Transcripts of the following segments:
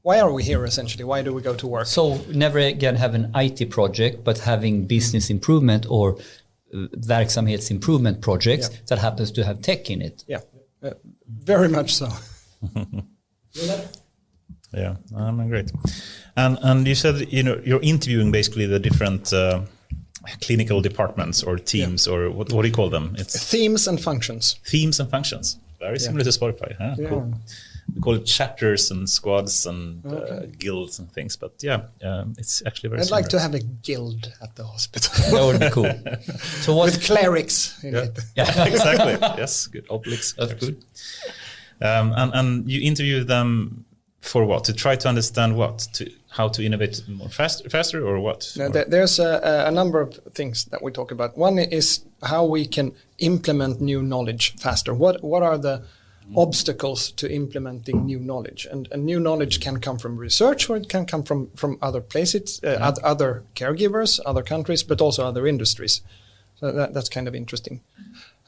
why are we here essentially? Why do we go to work? So never again have an IT project, but having business improvement or verksamhetsimprovement projects that happens to have tech in it. Yeah, very much so. Yeah, great. And you said you're interviewing basically the different clinical departments or teams or what do you call them? It's themes and functions. Themes and functions. Very similar to Spotify. Huh? Yeah. Cool. We call it chapters and squads and guilds and things, but it's actually very similar. I'd like to have a guild at the hospital. That would be cool. So what? With clerics in it. Yeah, exactly. Yes, good. Obelix. That's good. And you interview them for what? To try to understand what? How to innovate more faster or what? There's a number of things that we talk about. One is how we can implement new knowledge faster. What are the obstacles to implementing new knowledge? And new knowledge can come from research, or it can come from other places, other caregivers, other countries, but also other industries. So that's kind of interesting.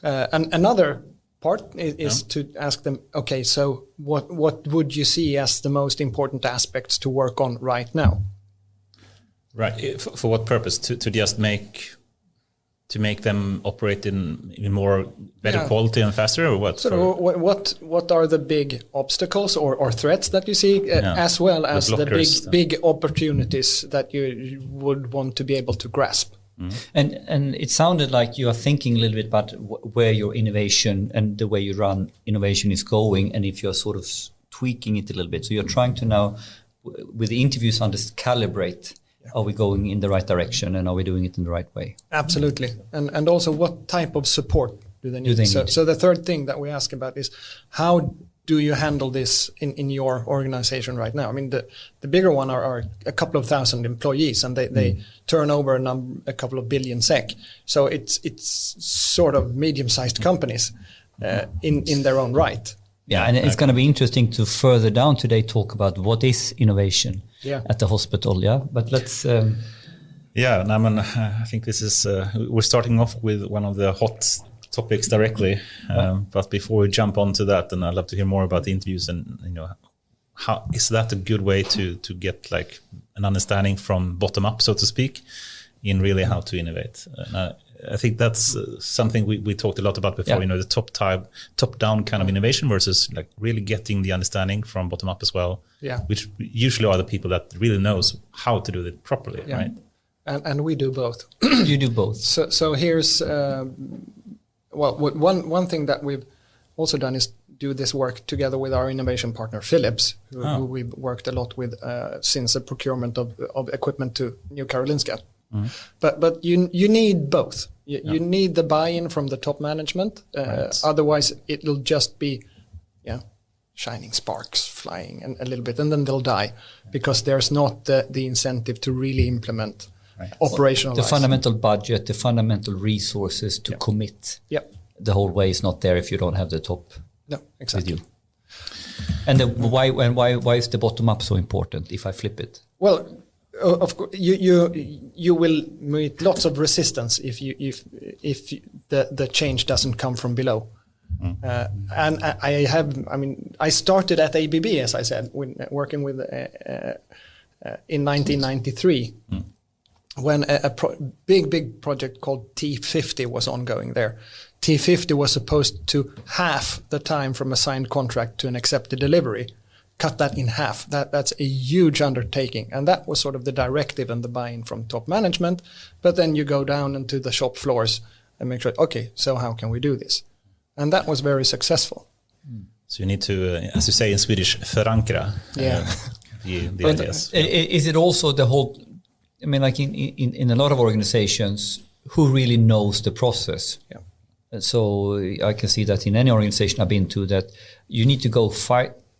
And another part is to ask them, okay, so what would you see as the most important aspects to work on right now? Right. For what purpose? To just make them operate in more better quality and faster, or what? So what are the big obstacles or threats that you see, as well as the big opportunities that you would want to be able to grasp? Mm-hmm. And it sounded like you are thinking a little bit about where your innovation and the way you run innovation is going, and if you're sort of tweaking it a little bit. So you're trying to now, with the interviews, calibrate. Are we going in the right direction, and are we doing it in the right way? Absolutely. And also, what type of support do they need? So the third thing that we ask about is, how do you handle this in your organization right now? I mean, the bigger one are a couple of thousand employees, and they turn over a couple of billion SEK. So it's sort of medium-sized companies in their own right. Yeah, and it's going to be interesting to further down today talk about what is innovation at the hospital. Yeah, but let's. I think this is we're starting off with one of the hot topics directly, but before we jump onto that, and I'd love to hear more about the interviews, and how is that a good way to get like an understanding from bottom up, so to speak, in really how to innovate. I think that's something we talked a lot about before. The top down kind of innovation versus like really getting the understanding from bottom up as well. Yeah, which usually are the people that really knows how to do it properly, right? And we do both. You do both. So here's one thing that we've also done is do this work together with our innovation partner Philips, who we've worked a lot with since the procurement of equipment to New Karolinska. Mm. But you need both. You need the buy-in from the top management. Otherwise, it'll just be shining sparks flying and a little bit, and then they'll die because there's not the incentive to really implement operational. The fundamental budget, the fundamental resources to commit. Yep. The whole way is not there if you don't have the top. No, exactly. With you. And why is the bottom up so important? If I flip it, well, of course, you will meet lots of resistance if the change doesn't come from below. And I started at ABB, as I said, working with in 1993. When a big project called T50 was ongoing there. T50 was supposed to half the time from a signed contract to an accepted delivery, cut that in half. That's a huge undertaking. And that was sort of the directive and the buy-in from top management. But then you go down into the shop floors and make sure, okay, so how can we do this? And that was very successful. So you need to, as you say in Swedish, förankra the ideas. Is it also the whole... I mean, like in a lot of organizations, who really knows the process? Yeah. So I can see that in any organization I've been to, that you need to go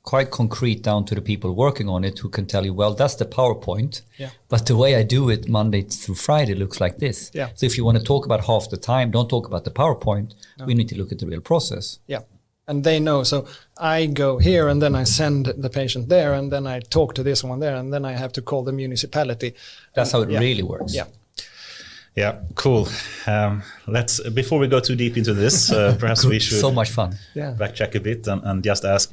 quite concrete down to the people working on it who can tell you, well, that's the PowerPoint, but the way I do it Monday through Friday looks like this. Yeah. So if you want to talk about half the time, don't talk about the PowerPoint. No. We need to look at the real process. Yeah. And they know. So I go here and then I send the patient there and then I talk to this one there and then I have to call the municipality. That's how it really works. Yeah. Yeah, cool. Let's before we go too deep into this, perhaps we should So much fun. backtrack a bit and just ask,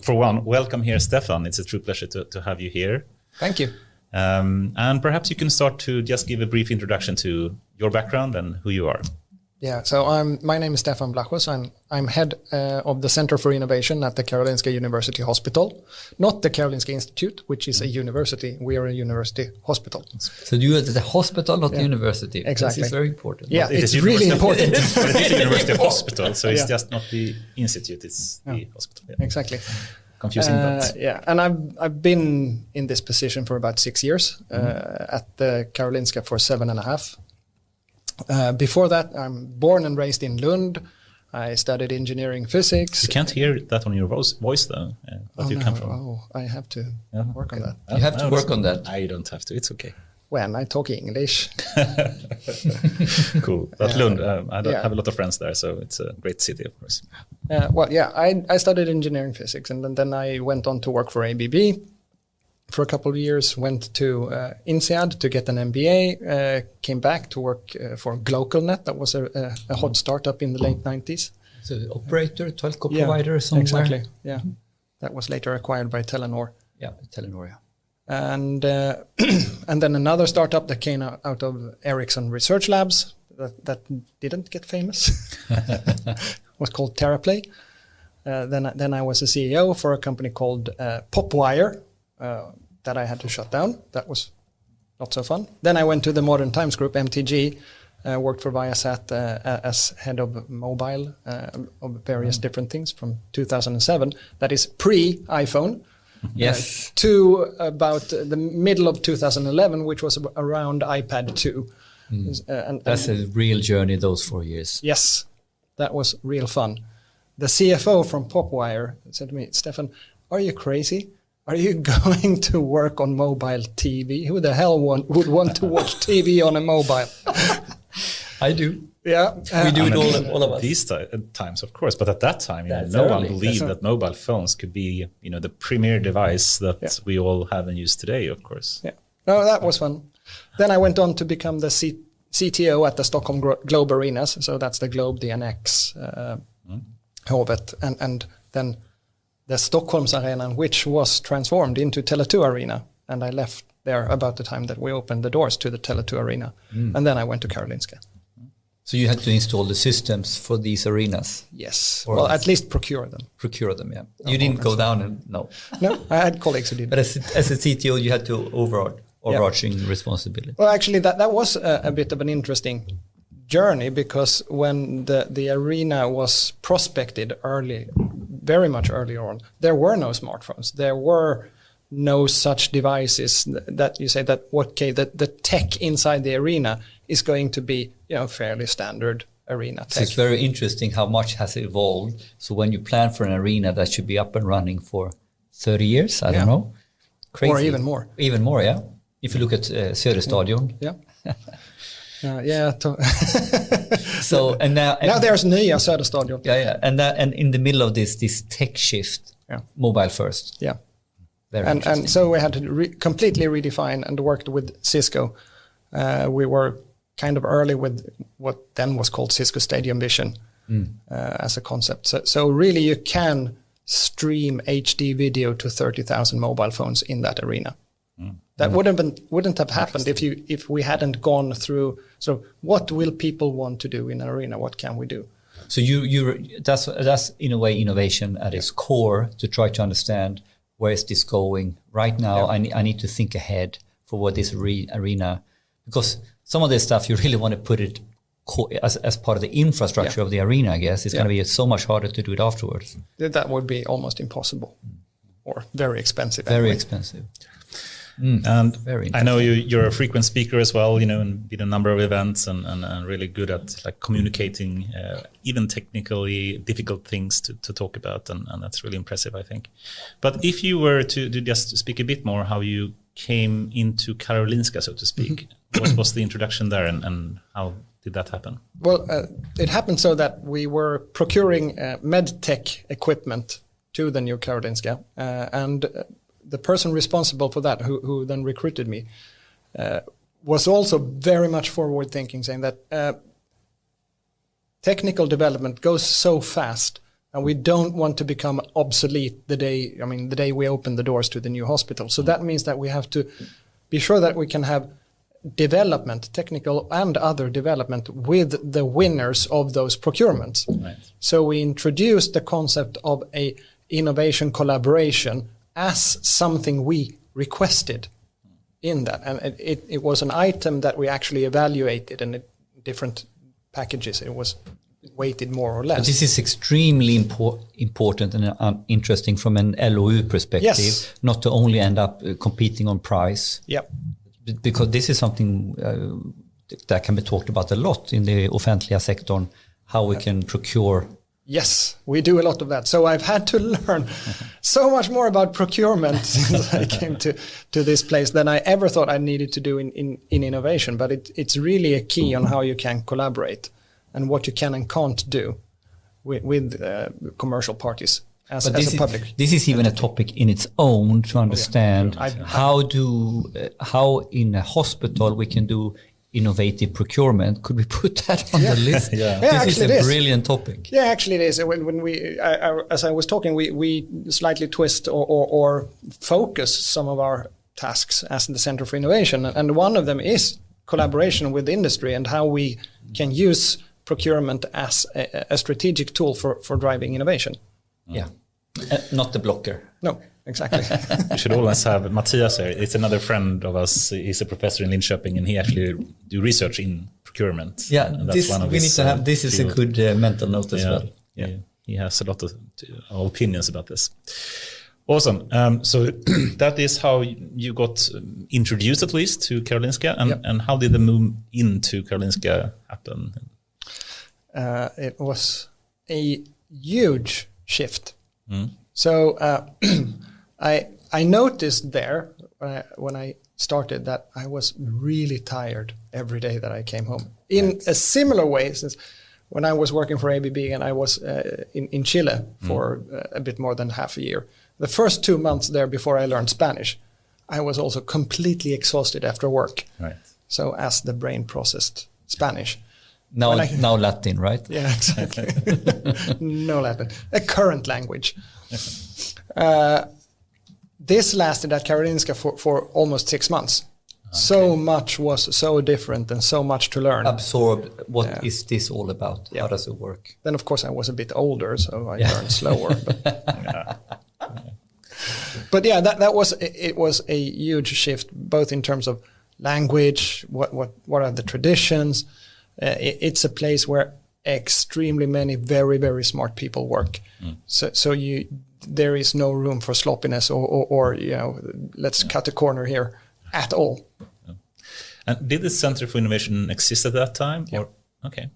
for one, welcome here, Stefan. It's a true pleasure to have you here. Thank you. And perhaps you can start to just give a brief introduction to your background and who you are. Yeah, so my name is Stefan Vlachos. I'm head of the Center for Innovation at the Karolinska University Hospital, not the Karolinska Institute, which is a university. We are a university hospital. So you are at the hospital, not the university. Exactly. This is very important. Yeah, it's really important. But it is a university hospital, so it's just not the institute; it's the hospital. Yeah. Exactly. Confusing, but and I've been in this position for about 6 years at the Karolinska for 7.5. Before that, I'm born and raised in Lund. I studied engineering physics. you can't hear that on your voice though. Where you come from? I have to work on that. You have to work on that. I don't have to. It's okay. When I talk English. Cool. But Lund, I have a lot of friends there, so it's a great city, of course. I studied engineering physics, and then I went on to work for ABB for a couple of years, went to INSEAD to get an MBA, came back to work for GlocalNet. That was a hot startup in the late 90s. So the operator, telco provider somewhere. Exactly, yeah. That was later acquired by Telenor. Yeah, Telenor, yeah. And then another startup that came out of Ericsson Research Labs that didn't get famous was called TerraPlay. Then I was a CEO for a company called Popwire that I had to shut down. That was not so fun. Then I went to the Modern Times Group, MTG, worked for Viasat as head of mobile of various different things from 2007. That is pre-iPhone. Yes. To about the middle of 2011, which was around iPad 2. That's a real journey, those 4 years. Yes, that was real fun. The CFO from Popwire said to me, Stefan, are you crazy? Are you going to work on mobile TV? Who the hell would want to watch TV on a mobile? I do. Yeah, we do it all of us. These times, of course, but at that time, no one believed that mobile phones could be, the premier device that we all have and use today, of course. Yeah, no, that was fun. Then I went on to become the CTO at the Stockholm Globe Arenas. So that's the Globe, the NX, Hovet, and then the Stockholms Arena, which was transformed into Tele2 Arena. And I left there about the time that we opened the doors to the Tele2 Arena. And then I went to Karolinska. So you had to install the systems for these arenas? Yes. Well, at least procure them. Procure them, yeah. You didn't go down and no. No, I had colleagues who did. But as a CTO, you had to overarching responability. Well, actually, that was a bit of an interesting journey, because when the arena was prospected very much earlier on, there were no smartphones. There were no such devices that you say that, okay, that the tech inside the arena is going to be, fairly standard arena tech. So it's very interesting how much has evolved. So when you plan for an arena that should be up and running for 30 years, I don't know. Crazy. Or even more. Even more, yeah. If you look at Söderstadion. Yeah. So and now there's Nya Söderstadion. Yeah. And in the middle of this tech shift, mobile first. Yeah. Very and so we had to completely redefine and worked with Cisco. We were kind of early with what then was called Cisco Stadium Vision as a concept. So really you can stream HD video to 30,000 mobile phones in that arena. That wouldn't have happened if we hadn't gone through. So what will people want to do in an arena? What can we do? So that's in a way innovation at its core, to try to understand where is this going right now. I need to think ahead for what this arena, because some of this stuff you really want to put it as part of the infrastructure of the arena. I guess it's going to be so much harder to do it afterwards. That would be almost impossible, or very expensive. Very expensive. And I know you're a frequent speaker as well, and been a number of events and really good at communicating even technically difficult things to talk about, and that's really impressive, I think. But if you were to just speak a bit more how you came into Karolinska, so to speak, what was the introduction there, and how did that happen? Well, it happened so that we were procuring med tech equipment to the new Karolinska, and the person responsible for that, who then recruited me, was also very much forward thinking, saying that technical development goes so fast, and we don't want to become obsolete the day we open the doors to the new hospital. So that means that we have to be sure that we can have development, technical and other development, with the winners of those procurements. Right. So we introduced the concept of a innovation collaboration as something we requested in that. And it was an item that we actually evaluated in different packages. It was weighted more or less. But this is extremely important and interesting from an LOU perspective, Yes. not to only end up competing on price. Yep. Because this is something that can be talked about a lot in the offentliga sektorn, how we can procure. Yes, we do a lot of that. So I've had to learn so much more about procurement since I came to this place than I ever thought I needed to do in innovation. But it's really a key on how you can collaborate and what you can and can't do with commercial parties as a public. This is even a topic in its own to understand how in a hospital we can do innovative procurement. Could we put that on the list? Yeah. This is a brilliant topic. Yeah, actually it is. When we, as I was talking, we slightly twist or focus some of our tasks as the Center for Innovation. And one of them is collaboration with industry and how we can use procurement as a strategic tool for driving innovation. Yeah, not the blocker. No, exactly. We should always have Matthias here. It's another friend of us. He's a professor in Linköping, and he actually do research in procurement. Yeah, and that's one of we his, need to have. This is a good mental note as well. Yeah, he has a lot of opinions about this. Awesome. So that is how you got introduced, at least, to Karolinska, and how did the move into Karolinska happen? It was a huge shift. So I noticed there when I started that I was really tired every day that I came home. In a similar way, since when I was working for ABB and I was in Chile for a bit more than half a year, the first 2 months there before I learned Spanish, I was also completely exhausted after work. Right. So as the brain processed Spanish. Now Latin, right? Yeah, exactly. No Latin. A current language. This lasted at Karolinska for almost 6 months. Okay. So much was so different and so much to learn. Absorb. What is this all about? Yeah. How does it work? Then, of course, I was a bit older, so I learned slower. But yeah, that was a huge shift, both in terms of language, what are the traditions. It's a place where extremely many very, very smart people work. So there is no room for sloppiness or let's cut a corner here at all. And did the Center for Innovation exist at that time? Yeah. Okay.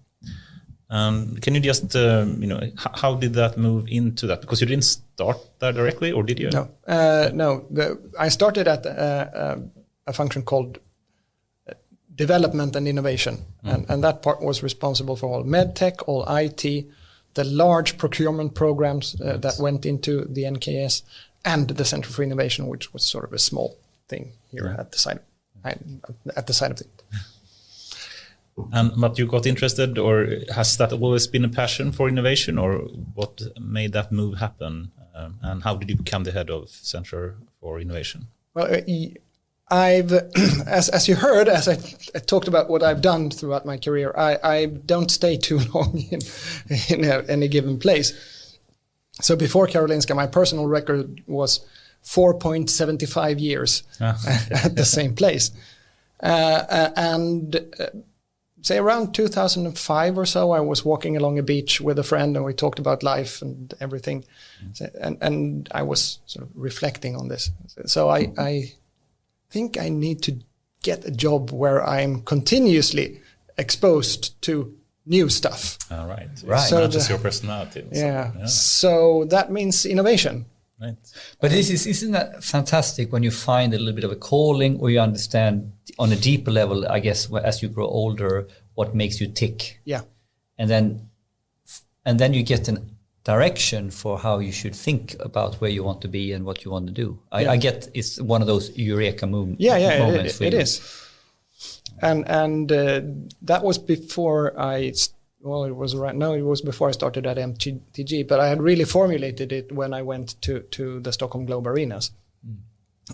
Can you just how did that move into that? Because you didn't start there directly, or did you? No. I started at a function called development and innovation, and that part was responsible for all medtech, all IT, the large procurement programs that went into the NKS, and the Center for Innovation, which was sort of a small thing here at the side of it. But you got interested, or has that always been a passion for innovation, or what made that move happen? And how did you become the head of Center for Innovation? Well, I've, as you heard, as I talked about what I've done throughout my career, I don't stay too long in any given place. So before Karolinska, my personal record was 4.75 years at the same place. Say around 2005 or so, I was walking along a beach with a friend, and we talked about life and everything. And I was sort of reflecting on this. So I think I need to get a job where I'm continuously exposed to new stuff. All right. So matches your personality. Yeah. So that means innovation. Right. But isn't that fantastic when you find a little bit of a calling, or you understand on a deeper level, I guess, as you grow older, what makes you tick? Yeah. And then you get an direction for how you should think about where you want to be and what you want to do. I get it's one of those eureka moments. Yeah, it is. and that was before it was before I started at MTG, but I had really formulated it when I went to the Stockholm Globe Arenas.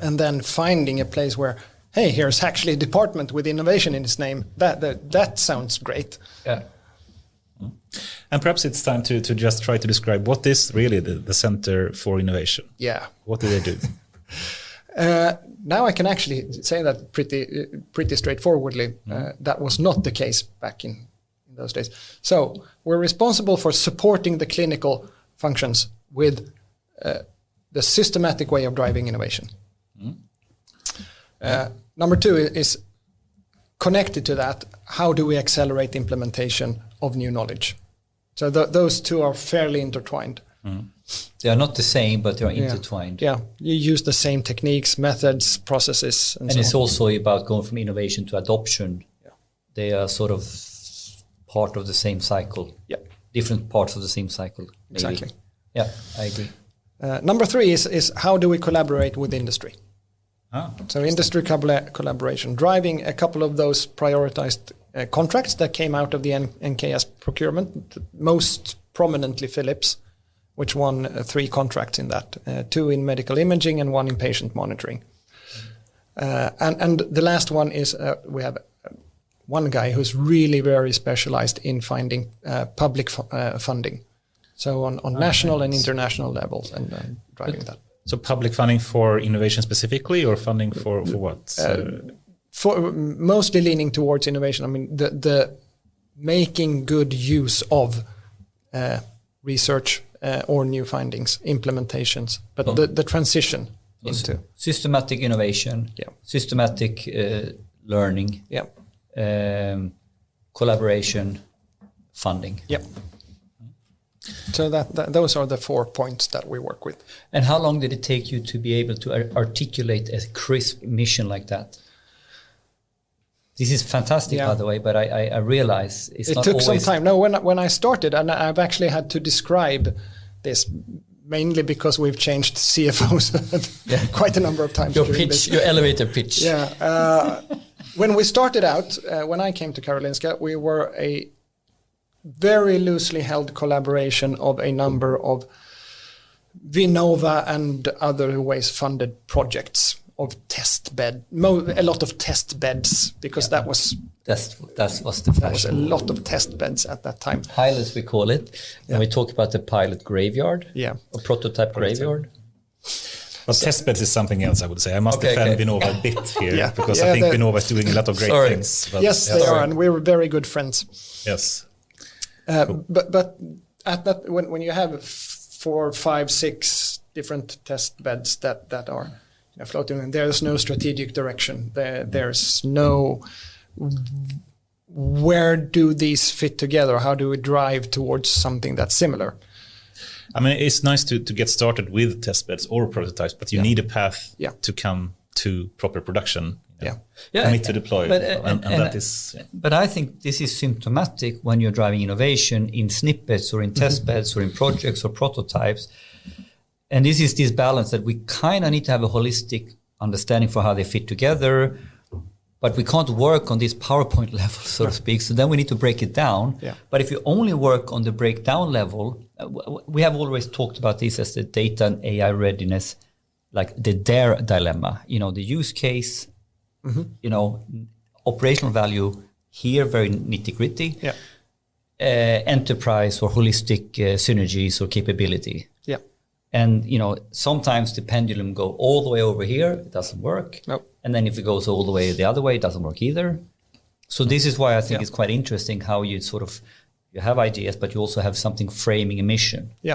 And then finding a place where, hey, here's actually a department with innovation in its name. That sounds great. Yeah. And perhaps it's time to just try to describe what is really the Center for Innovation. Yeah. What do they do? Now I can actually say that pretty straightforwardly. That was not the case back in those days. So we're responsible for supporting the clinical functions with the systematic way of driving innovation. Number two is connected to that. How do we accelerate implementation of new knowledge? So those two are fairly intertwined. They are not the same, but they are intertwined. Yeah, you use the same techniques, methods, processes, and so it's on. also about going from innovation to adoption. Yeah. They are sort of part of the same cycle. Yeah, different parts of the same cycle. Maybe. Exactly. Yeah, I agree. Number three is how do we collaborate with industry? So industry collaboration, driving a couple of those prioritized contracts that came out of the NKS procurement, most prominently Philips, which won 3 contracts in that, 2 in medical imaging and 1 in patient monitoring. And the last one is we have one guy who's really very specialized in finding public funding. So on national and international levels and driving that. So public funding for innovation specifically, or funding for what? For mostly leaning towards innovation. I mean, the making good use of research or new findings, implementations, but the transition into systematic innovation, systematic learning, collaboration, funding. Yeah. So those are the 4 points that we work with. And how long did it take you to be able to articulate a crisp mission like that? This is fantastic, by the way, but I realize it took some time. No, when I started, and I've actually had to describe this mainly because we've changed CFOs quite a number of times. Your pitch, your elevator pitch. Yeah. When we started out, when I came to Karolinska, we were a very loosely held collaboration of a number of Vinnova and other ways funded projects of a lot of test beds, because that was the fashion. That was a lot of test beds at that time. Pilots, we call it. And we talk about the pilot graveyard. Yeah. Or prototype graveyard. But test beds is something else, I would say. I must defend Vinnova a bit here, because I think Vinnova is doing a lot of great things. But yes, they are, and we're very good friends. Yes. Cool. But at that, when you have 4, 5, 6 different test beds that are floating, and there's no strategic direction. There's no where do these fit together? How do we drive towards something that's similar? I mean, it's nice to get started with test beds or prototypes, but you need a path to come to proper production. Commit to deploy, and that is. But I think this is symptomatic when you're driving innovation in snippets or in test beds or in projects or prototypes. And this is this balance that we kind of need to have a holistic understanding for how they fit together, but we can't work on this PowerPoint level, so to speak. So then we need to break it down. Yeah. But if you only work on the breakdown level, we have always talked about this as the data and AI readiness, like the DARE dilemma. The use case. Operational value here, very nitty gritty. Yeah. Enterprise or holistic synergies or capability. Yeah. And sometimes the pendulum go all the way over here, it doesn't work. Nope. And then if it goes all the way the other way, it doesn't work either. So this is why I think it's quite interesting how you you have ideas, but you also have something framing a mission. Yeah.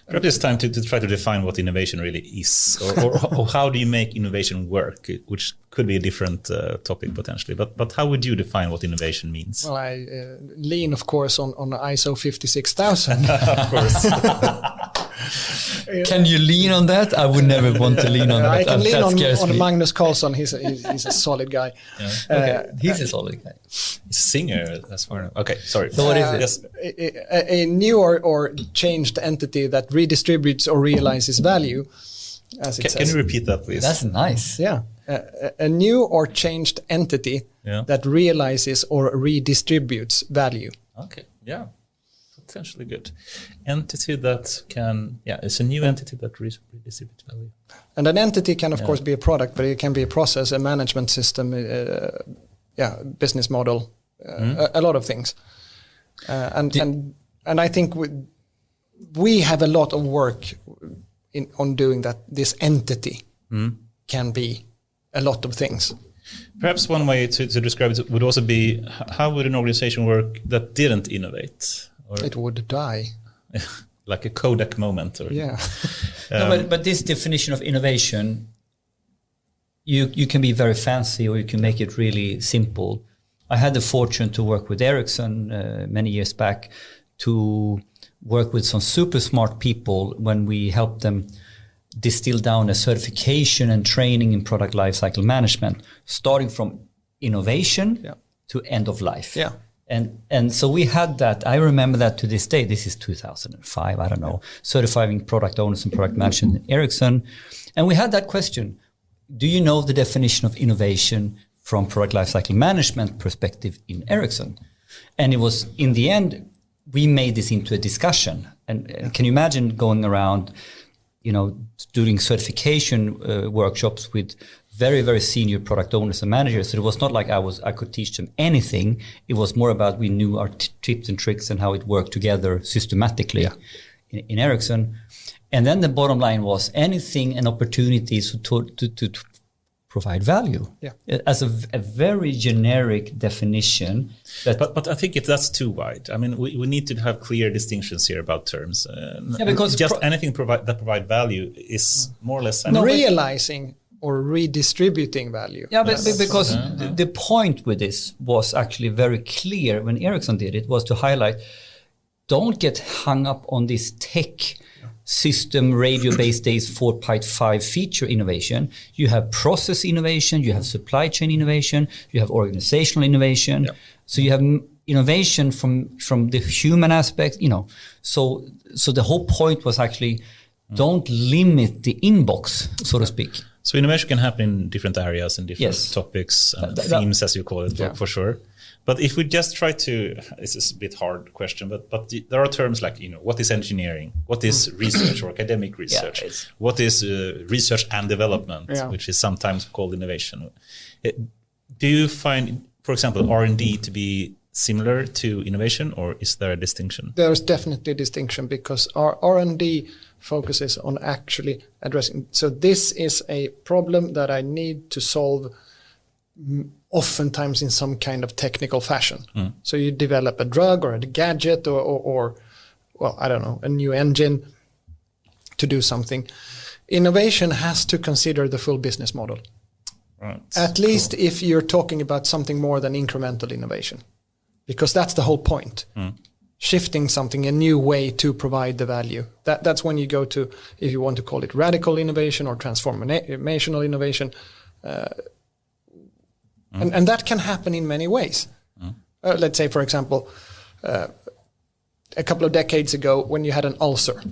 Perhaps it's time to try to define what innovation really is, or how do you make innovation work, which could be a different topic potentially. But how would you define what innovation means? Well, I lean, of course, on ISO 56000. Of course. Can you lean on that? I would never want to lean on that. I can lean on Magnus Carlsson. He's a solid guy. Okay. He's a solid guy. He's a singer. That's far. Okay, sorry. So what is it? A new or changed entity that redistributes or realizes value, as it says. Can you repeat that, please? That's nice. Yeah. a new or changed entity that realizes or redistributes value. Okay, yeah, potentially good. Entity that can, it's a new entity that redistributes value. And an entity can, of course, be a product, but it can be a process, a management system, business model, a lot of things. And I think we have a lot of work on doing that. This entity can be a lot of things. Perhaps one way to describe it would also be, how would an organization work that didn't innovate? Or it would die. Like a Kodak moment. But this definition of innovation, you can be very fancy or you can make it really simple. I had the fortune to work with Ericsson many years back, to work with some super smart people when we helped them distill down a certification and training in product lifecycle management, starting from innovation to end of life. Yeah. And so we had that. I remember that to this day. This is 2005, I don't know, certifying product owners and product managers in Ericsson. And we had that question. Do you know the definition of innovation from product lifecycle management perspective in Ericsson? And it was, in the end, we made this into a discussion. And can you imagine going around, doing certification workshops with very, very senior product owners and managers? So it was not like I could teach them anything. It was more about we knew our tips and tricks and how it worked together systematically in Ericsson. And then the bottom line was anything and opportunities to provide value. As a very generic definition. But I think if that's too wide, I mean, we need to have clear distinctions here about terms. Because just anything that provide value is more or less... realizing or redistributing value. Yeah, but because the point with this was actually very clear when Ericsson did it, was to highlight, don't get hung up on this tech system radio-based days 4.5 feature innovation. You have process innovation, you have supply chain innovation, you have organizational innovation. So you have innovation from the human aspect, So the whole point was actually don't limit the inbox, so to speak. So innovation can happen in different areas and different topics and themes, as you call it, for sure. But if we just try to, this is a bit hard question, but there are terms like, what is engineering? What is research or academic research? What is research and development, which is sometimes called innovation? Do you find, for example, R&D to be similar to innovation, or is there a distinction? There's definitely a distinction, because our R&D focuses on actually addressing. So this is a problem that I need to solve, oftentimes in some kind of technical fashion. So you develop a drug or a gadget or well, I don't know, a new engine to do something. Innovation has to consider the full business model. Right. At least if you're talking about something more than incremental innovation, because that's the whole point. Shifting something, a new way to provide the value. That's when you go to, if you want to call it radical innovation or transformational innovation. And that can happen in many ways. Let's say, for example, a couple of decades ago, when you had an ulcer,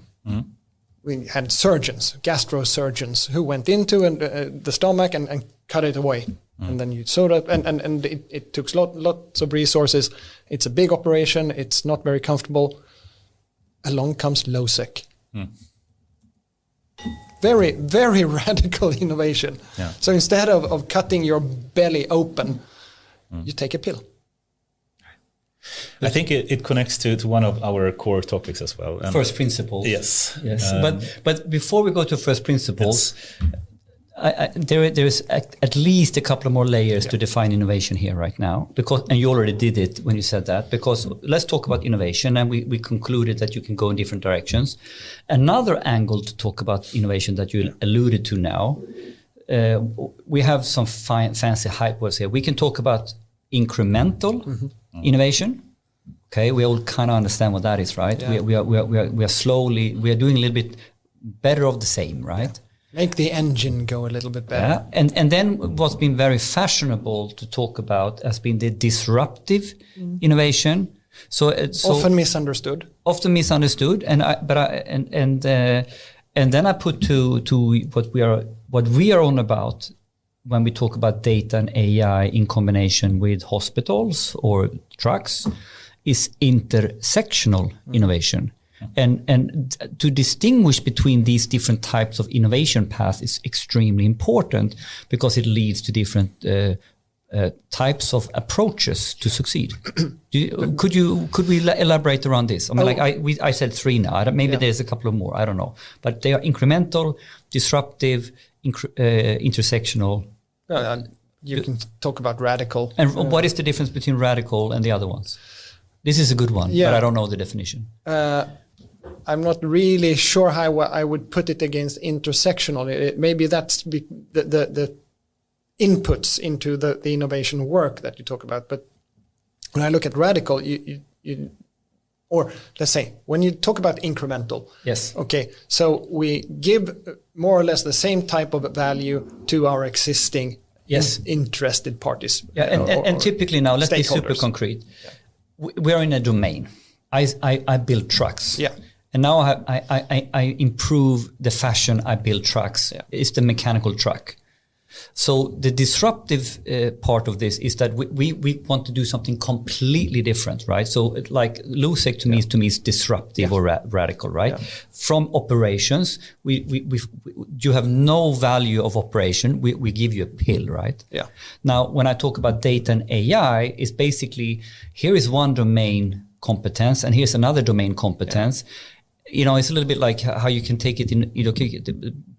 we had surgeons, gastrosurgeons, who went into the stomach and cut it away. And then you sewed it, and it took lots of resources. It's a big operation. It's not very comfortable. Along comes LOSEC. Very, very radical innovation. So instead of cutting your belly open, you take a pill. I think it connects to one of our core topics as well. First principles. Yes. But before we go to first principles, there is at least a couple of more layers to define innovation here right now, and you already did it when you said that, because let's talk about innovation, and we concluded that you can go in different directions. Another angle to talk about innovation that you alluded to now, we have some fancy hype words here. We can talk about incremental innovation. Okay, we all kind of understand what that is, right? We are doing a little bit better of the same, right? Make the engine go a little bit better. And then what's been very fashionable to talk about has been the disruptive innovation. So often misunderstood. And then I put to what we are on about, when we talk about data and AI in combination with hospitals or trucks is intersectional innovation. And to distinguish between these different types of innovation paths is extremely important because it leads to different types of approaches to succeed. Could we elaborate around this? I mean, I said 3 now. Maybe there's a couple of more. I don't know. But they are incremental, disruptive, intersectional. You can talk about radical. And what is the difference between radical and the other ones? This is a good one, but I don't know the definition. I'm not really sure how I would put it against intersectional. Maybe that's the inputs into the innovation work that you talk about. But when I look at radical, or let's say when you talk about incremental. Yes. Okay. So we give more or less the same type of value to our existing interested parties. Yeah, and typically now, let's be super concrete. Yeah. We are in a domain. I build trucks. Yeah. And now I improve the fashion I build trucks. Yeah. It's the mechanical truck. So the disruptive part of this is that we want to do something completely different, right? So like LUSEC to me is disruptive or radical, right? Yeah. From operations, you have no value of operation. We give you a pill, right? Yeah. Now, when I talk about data and AI, it's basically here is one domain competence and here's another domain competence. Yeah. You know, it's a little bit like how you can take it in,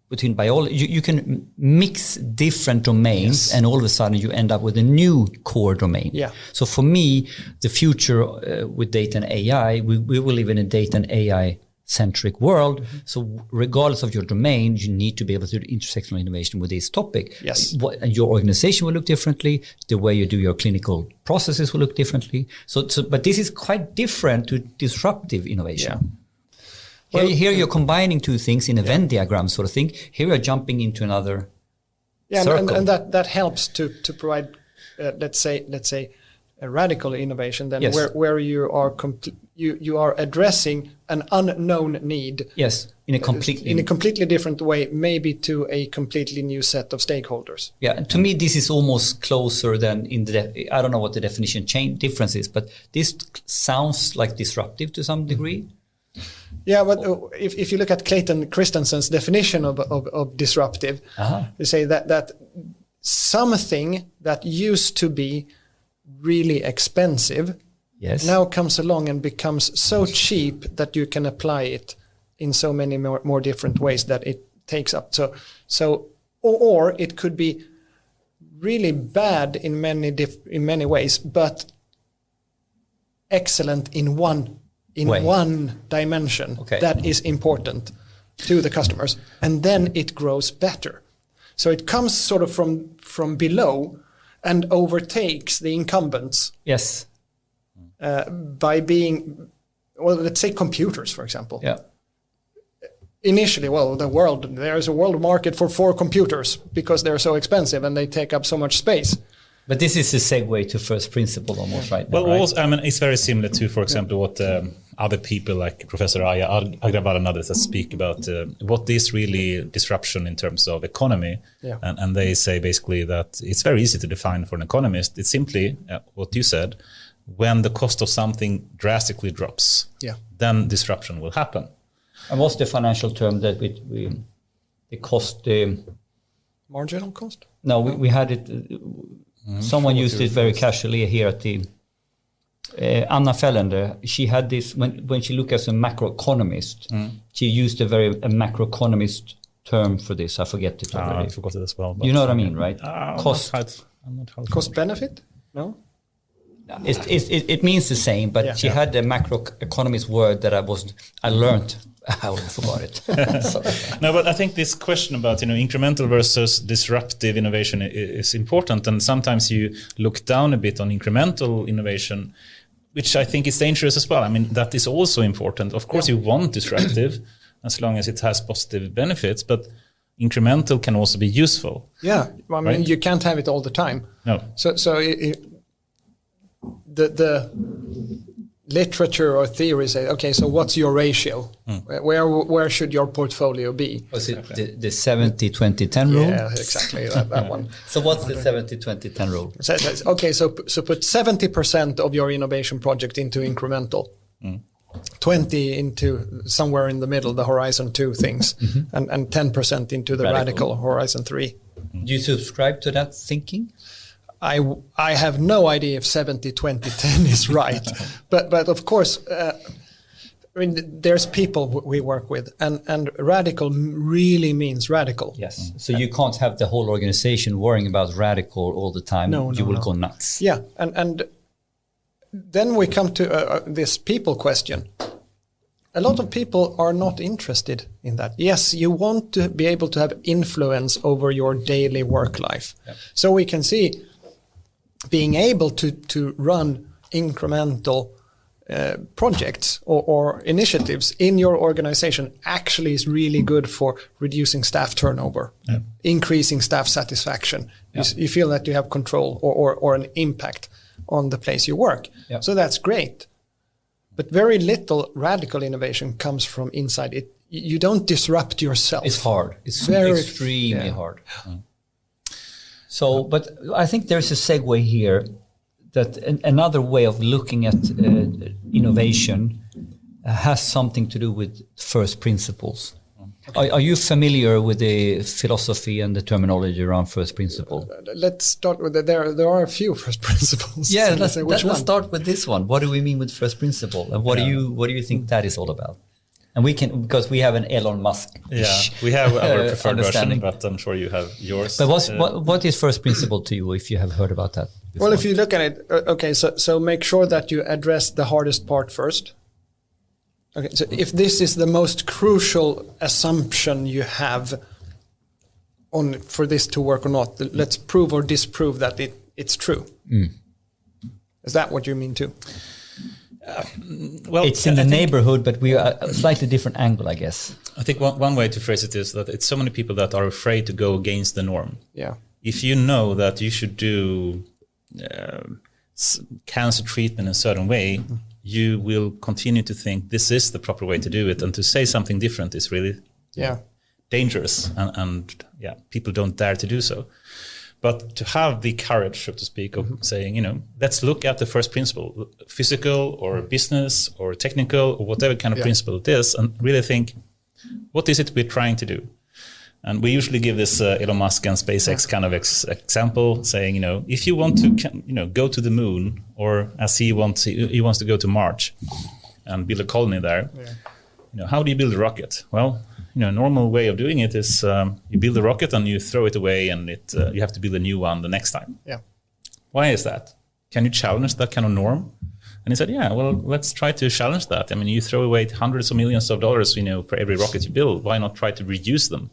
between biology, you can mix different domains and all of a sudden you end up with a new core domain. Yeah. So for me, the future with data and AI, we will live in a data and AI centric world. Mm-hmm. So regardless of your domain, you need to be able to do intersectional innovation with this topic. Yes. And your organization will look differently. The way you do your clinical processes will look differently. But this is quite different to disruptive innovation. Yeah. Here you're combining two things in a Venn diagram sort of thing. Here you're jumping into another circle. And that helps to provide, let's say, a radical innovation. Then where you are you are addressing an unknown need. Yes, in a completely different way, maybe to a completely new set of stakeholders. Yeah, and to me this is almost closer than I don't know what the definition difference is, but this sounds like disruptive to some degree. Yeah, but if you look at Clayton Christensen's definition of disruptive, they say that something that used to be really expensive now comes along and becomes so cheap that you can apply it in so many more different ways that it takes up. So or it could be really bad in many ways, but excellent in one dimension that is important to the customers, and then it grows better. So it comes sort of from below and overtakes the incumbents. Yes. By being, let's say computers, for example. Yeah. Initially, there is a world market for 4 computers because they're so expensive and they take up so much space. But this is a segue to first principle almost, right? Well, right? Also, I mean, it's very similar to, for example, what other people like Professor AIAW and others that speak about what is really disruption in terms of economy. Yeah. And they say basically that it's very easy to define for an economist. It's simply what you said, when the cost of something drastically drops, then disruption will happen. And what's the financial term that the cost? Marginal cost? No, we had it... Someone used it very casually here at the Anna Fellander. She had this when she looked as a macroeconomist. She used a macroeconomist term for this. I forget it already. I forgot it as well. You know what I mean, right? Cost benefit? No. It means the same, but she had a macroeconomist word that I learned. I forgot it. No, but I think this question about incremental versus disruptive innovation is important, and sometimes you look down a bit on incremental innovation, which I think is dangerous as well. I mean, that is also important. Of course, you want disruptive as long as it has positive benefits, but incremental can also be useful. Yeah, I mean, you can't have it all the time. No. So literature or theory say, okay, so what's your ratio? Where should your portfolio be? Was it the 70-20-10 rule? Yeah, exactly, that one. So what's the 70-20-10 rule? Okay, so put 70% of your innovation project into incremental, 20 into somewhere in the middle, the Horizon 2 things, and 10% into the radical Horizon 3. Do you subscribe to that thinking? I have no idea if 70-20-10 is right, but of course, I mean, there's people we work with, and radical really means radical. Yes. So you can't have the whole organization worrying about radical all the time. No, you will go nuts. Yeah, and then we come to this people question. A lot of people are not interested in that. Yes, you want to be able to have influence over your daily work life. Yep. So we can see being able to run incremental projects or initiatives in your organization actually is really good for reducing staff turnover, increasing staff satisfaction. You feel that you have control or an impact on the place you work. So that's great. But very little radical innovation comes from inside it. You don't disrupt yourself. It's hard. It's very extremely hard. So, but I think there's a segue here that another way of looking at innovation has something to do with first principles. Okay. Are you familiar with the philosophy and the terminology around first principle? Let's start with it. There are a few first principles. Yeah, let's start with this one. What do we mean with first principle, and what do you think that is all about? And we can, because we have an Elon Musk. Yeah, we have our preferred version, but I'm sure you have yours. But what is first principle to you, if you have heard about that before? Well, if you look at it, okay, so make sure that you address the hardest part first. Okay, so if this is the most crucial assumption you have on for this to work or not, let's prove or disprove that it's true. Is that what you mean too? Well, it's in the neighborhood, but we are a slightly different angle, I guess. I think one way to phrase it is that it's so many people that are afraid to go against the norm. Yeah. If you know that you should do cancer treatment in a certain way, you will continue to think this is the proper way to do it, and to say something different is really dangerous, and people don't dare to do so. But to have the courage, so to speak, of saying, let's look at the first principle, physical or business or technical or whatever kind of principle it is, and really think, what is it we're trying to do? And we usually give this Elon Musk and SpaceX kind of example, saying, if you want to, go to the moon, or as he wants to go to Mars and build a colony there, how do you build a rocket? Well, normal way of doing it is you build a rocket and you throw it away, and you have to build a new one the next time. Yeah. Why is that? Can you challenge that kind of norm? And he said, well, let's try to challenge that. I mean, you throw away hundreds of millions of dollars, for every rocket you build. Why not try to reduce them?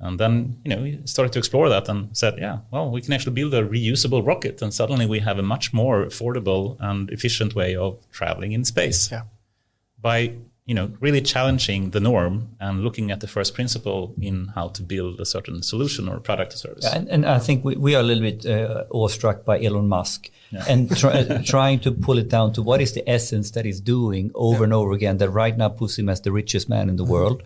And then, we started to explore that and said, we can actually build a reusable rocket. And suddenly we have a much more affordable and efficient way of traveling in space. Yeah. By really challenging the norm and looking at the first principle in how to build a certain solution or product or service. Yeah, and I think we are a little bit awestruck by Elon Musk and trying to pull it down to what is the essence that he's doing over and over again, that right now puts him as the richest man in the world,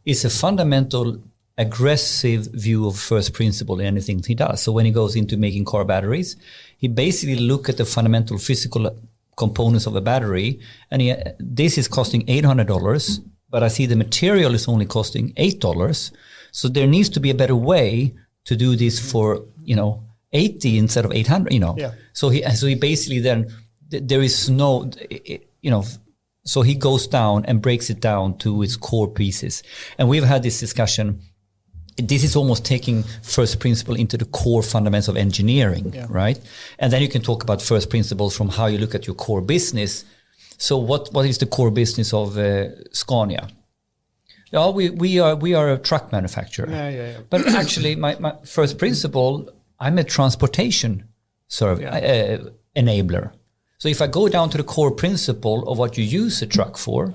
is a fundamental aggressive view of first principle in anything he does. So when he goes into making car batteries, he basically look at the fundamental physical components of a battery, and this is costing $800, but I see the material is only costing $8. So there needs to be a better way to do this for, 80 instead of 800, Yeah. So he basically then, there is no, so he goes down and breaks it down to its core pieces. And we've had this discussion. This is almost taking first principle into the core fundamentals of engineering, right? And then you can talk about first principles from how you look at your core business. So what is the core business of Scania? Yeah, we are a truck manufacturer. Yeah. But actually, my first principle, I'm a transportation enabler. So if I go down to the core principle of what you use a truck for,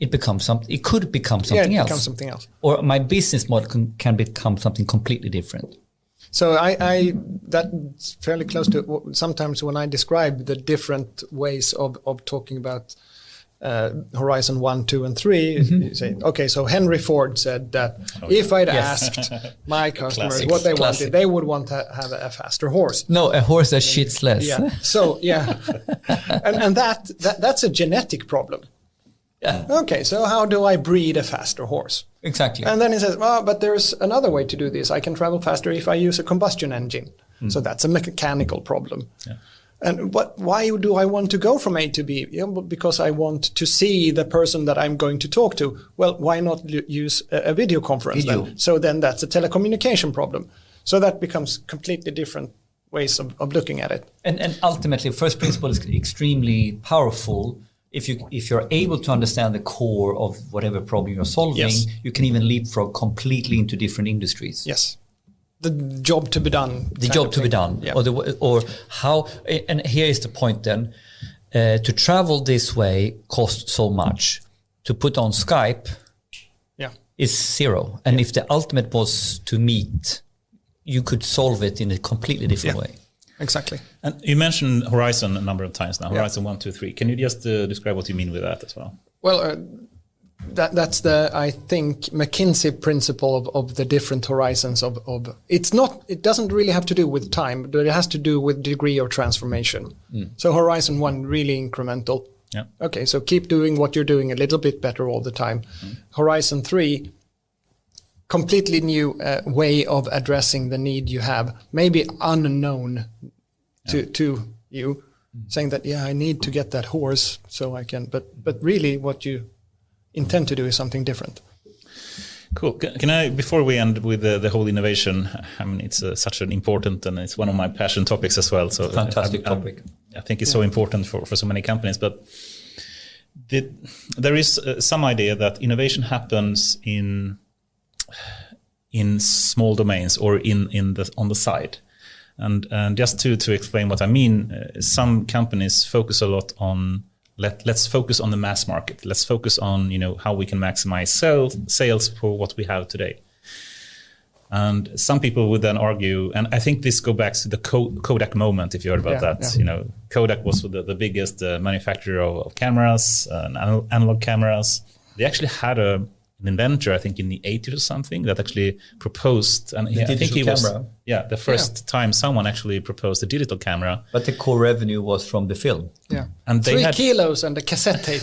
it becomes something. It could become something else. Becomes something else. Or my business model can become something completely different. So that's fairly close to sometimes when I describe the different ways of talking about Horizon 1, 2, and 3, you say, okay, so Henry Ford said that if I'd asked my customers what they wanted, they would want to have a faster horse. No, a horse that shits less. Yeah. So and that's a genetic problem. Yeah. Okay, so how do I breed a faster horse? Exactly. And then he says, well, but there's another way to do this. I can travel faster if I use a combustion engine. So that's a mechanical problem. Yeah. And why do I want to go from A to B? Because I want to see the person that I'm going to talk to. Well, why not use a video conference then? So then that's a telecommunication problem. So that becomes completely different ways of looking at it. And ultimately, first principle is extremely powerful. If you're able to understand the core of whatever problem you're solving, you can even leapfrog completely into different industries. Yes. The job to be done. The job to be done. Yeah. Or how, and here is the point then, to travel this way costs so much. To put on Skype is zero. And if the ultimate was to meet, you could solve it in a completely different way. Exactly. And you mentioned Horizon a number of times now, Horizon 1, 2, 3. Can you just describe what you mean with that as well? Well, that's the, I think, McKinsey principle of the different horizons of it doesn't really have to do with time, but it has to do with degree of transformation. So Horizon 1, really incremental. Yeah. Okay, so keep doing what you're doing a little bit better all the time. Horizon 3, completely new way of addressing the need you have, maybe unknown to you, saying that, I need to get that horse so I can, but really what you intend to do is something different. Cool. Can I, before we end with the whole innovation, I mean, it's such an important, and it's one of my passion topics as well. So fantastic topic. I think it's so important for so many companies, but there is some idea that innovation happens in small domains or on the side. And just to explain what I mean, some companies focus a lot on let's focus on the mass market. Let's focus on how we can maximize sales for what we have today. And some people would then argue, and I think this goes back to the Kodak moment, if you heard about that. Yeah. Kodak was the biggest manufacturer of cameras, analog cameras. They actually had an inventor, I think in the 80s or something, that actually proposed, and I think he was the first time someone actually proposed a digital camera. But the core revenue was from the film. Yeah, and they 3 kilos and a cassette tape.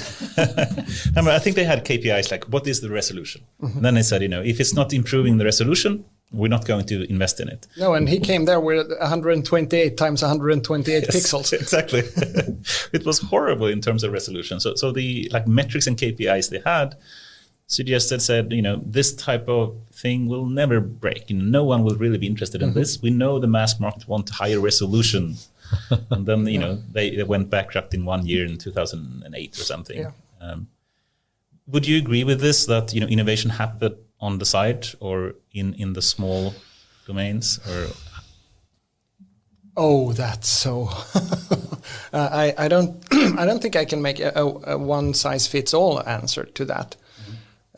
I think they had KPIs like, what is the resolution? And then they said, if it's not improving the resolution, we're not going to invest in it. No, and he came there with 128 times 128 pixels. Exactly. It was horrible in terms of resolution. So the metrics and KPIs they had suggested, said, this type of thing will never break. No one will really be interested in this. We know the mass market want higher resolution. And then, they went bankrupt in 1 year in 2008 or something. Yeah. Would you agree with this, that, innovation happened on the side or in the small domains? Or Oh, that's so. I don't think I can make a one size fits all answer to that.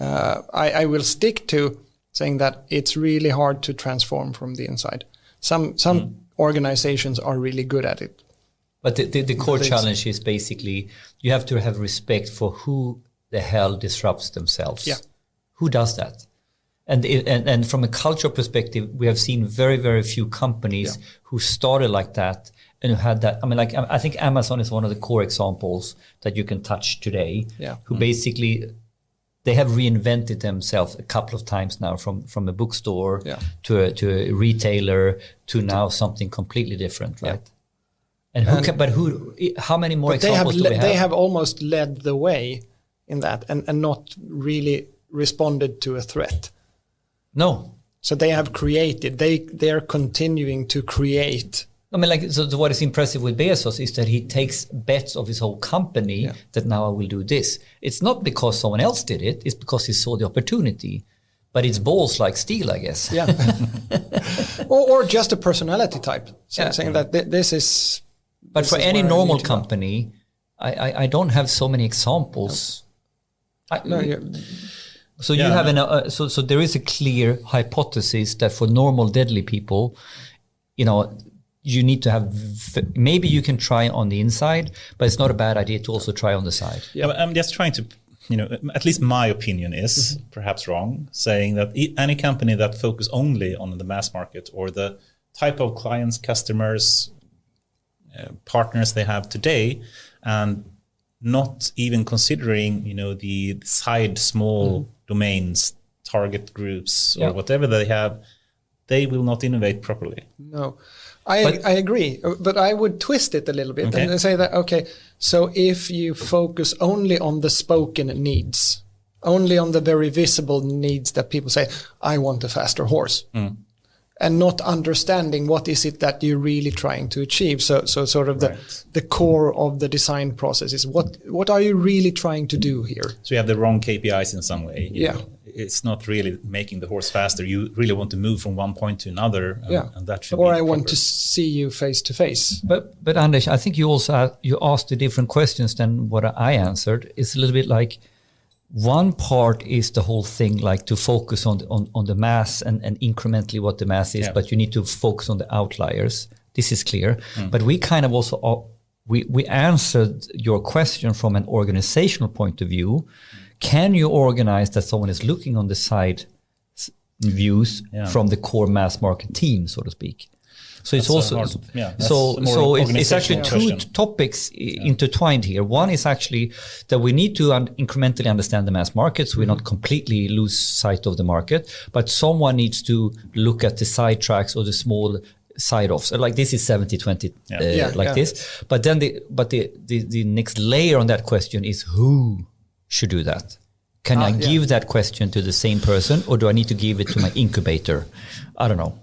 I will stick to saying that it's really hard to transform from the inside. Some organizations are really good at it. But the core challenge is basically you have to have respect for who the hell disrupts themselves. Yeah. Who does that? And from a cultural perspective, we have seen very, very few companies who started like that and who had that. I mean, I think Amazon is one of the core examples that you can touch today. Yeah. Who basically, they have reinvented themselves a couple of times now, from a bookstore to a retailer to now something completely different, right? Yeah. And how many more examples do we have? They have almost led the way in that and not really responded to a threat. No. So they have created, they are continuing to create. I mean, so what is impressive with Bezos is that he takes bets of his whole company that now I will do this. It's not because someone else did it, it's because he saw the opportunity. But it's balls like steel, I guess. Yeah. or just a personality type. Saying that this is... But for any normal company, I don't have so many examples. So you have so there is a clear hypothesis that for normal deadly people, you need to have, maybe you can try on the inside, but it's not a bad idea to also try on the side. Yeah, I'm just trying to, at least my opinion is perhaps wrong, saying that any company that focus only on the mass market or the type of clients, customers, partners they have today, and not even considering, the side small domains, target groups, or whatever they have, they will not innovate properly. No, I agree, but I would twist it a little bit and say that, so if you focus only on the spoken needs, only on the very visible needs that people say, I want a faster horse, and not understanding what is it that you're really trying to achieve. So sort of the core of the design process is what are you really trying to do here? So you have the wrong KPIs in some way. You know, it's not really making the horse faster. You really want to move from one point to another. And that should or be I want to see you face to face. But Anders, I think you also you asked the different questions than what I answered. It's a little bit like, one part is the whole thing, like to focus on the mass and incrementally what the mass is, but you need to focus on the outliers. This is clear. But we kind of also, we answered your question from an organizational point of view. Can you organize that someone is looking on the side views from the core mass market team, so to speak? So it's also it's actually two topics intertwined here. One is actually that we need to incrementally understand the mass markets. We not completely lose sight of the market, but someone needs to look at the side tracks or the small side offs. Like this is 70-20 this. But then the next layer on that question is who should do that? Can I give that question to the same person, or do I need to give it to my incubator? I don't know.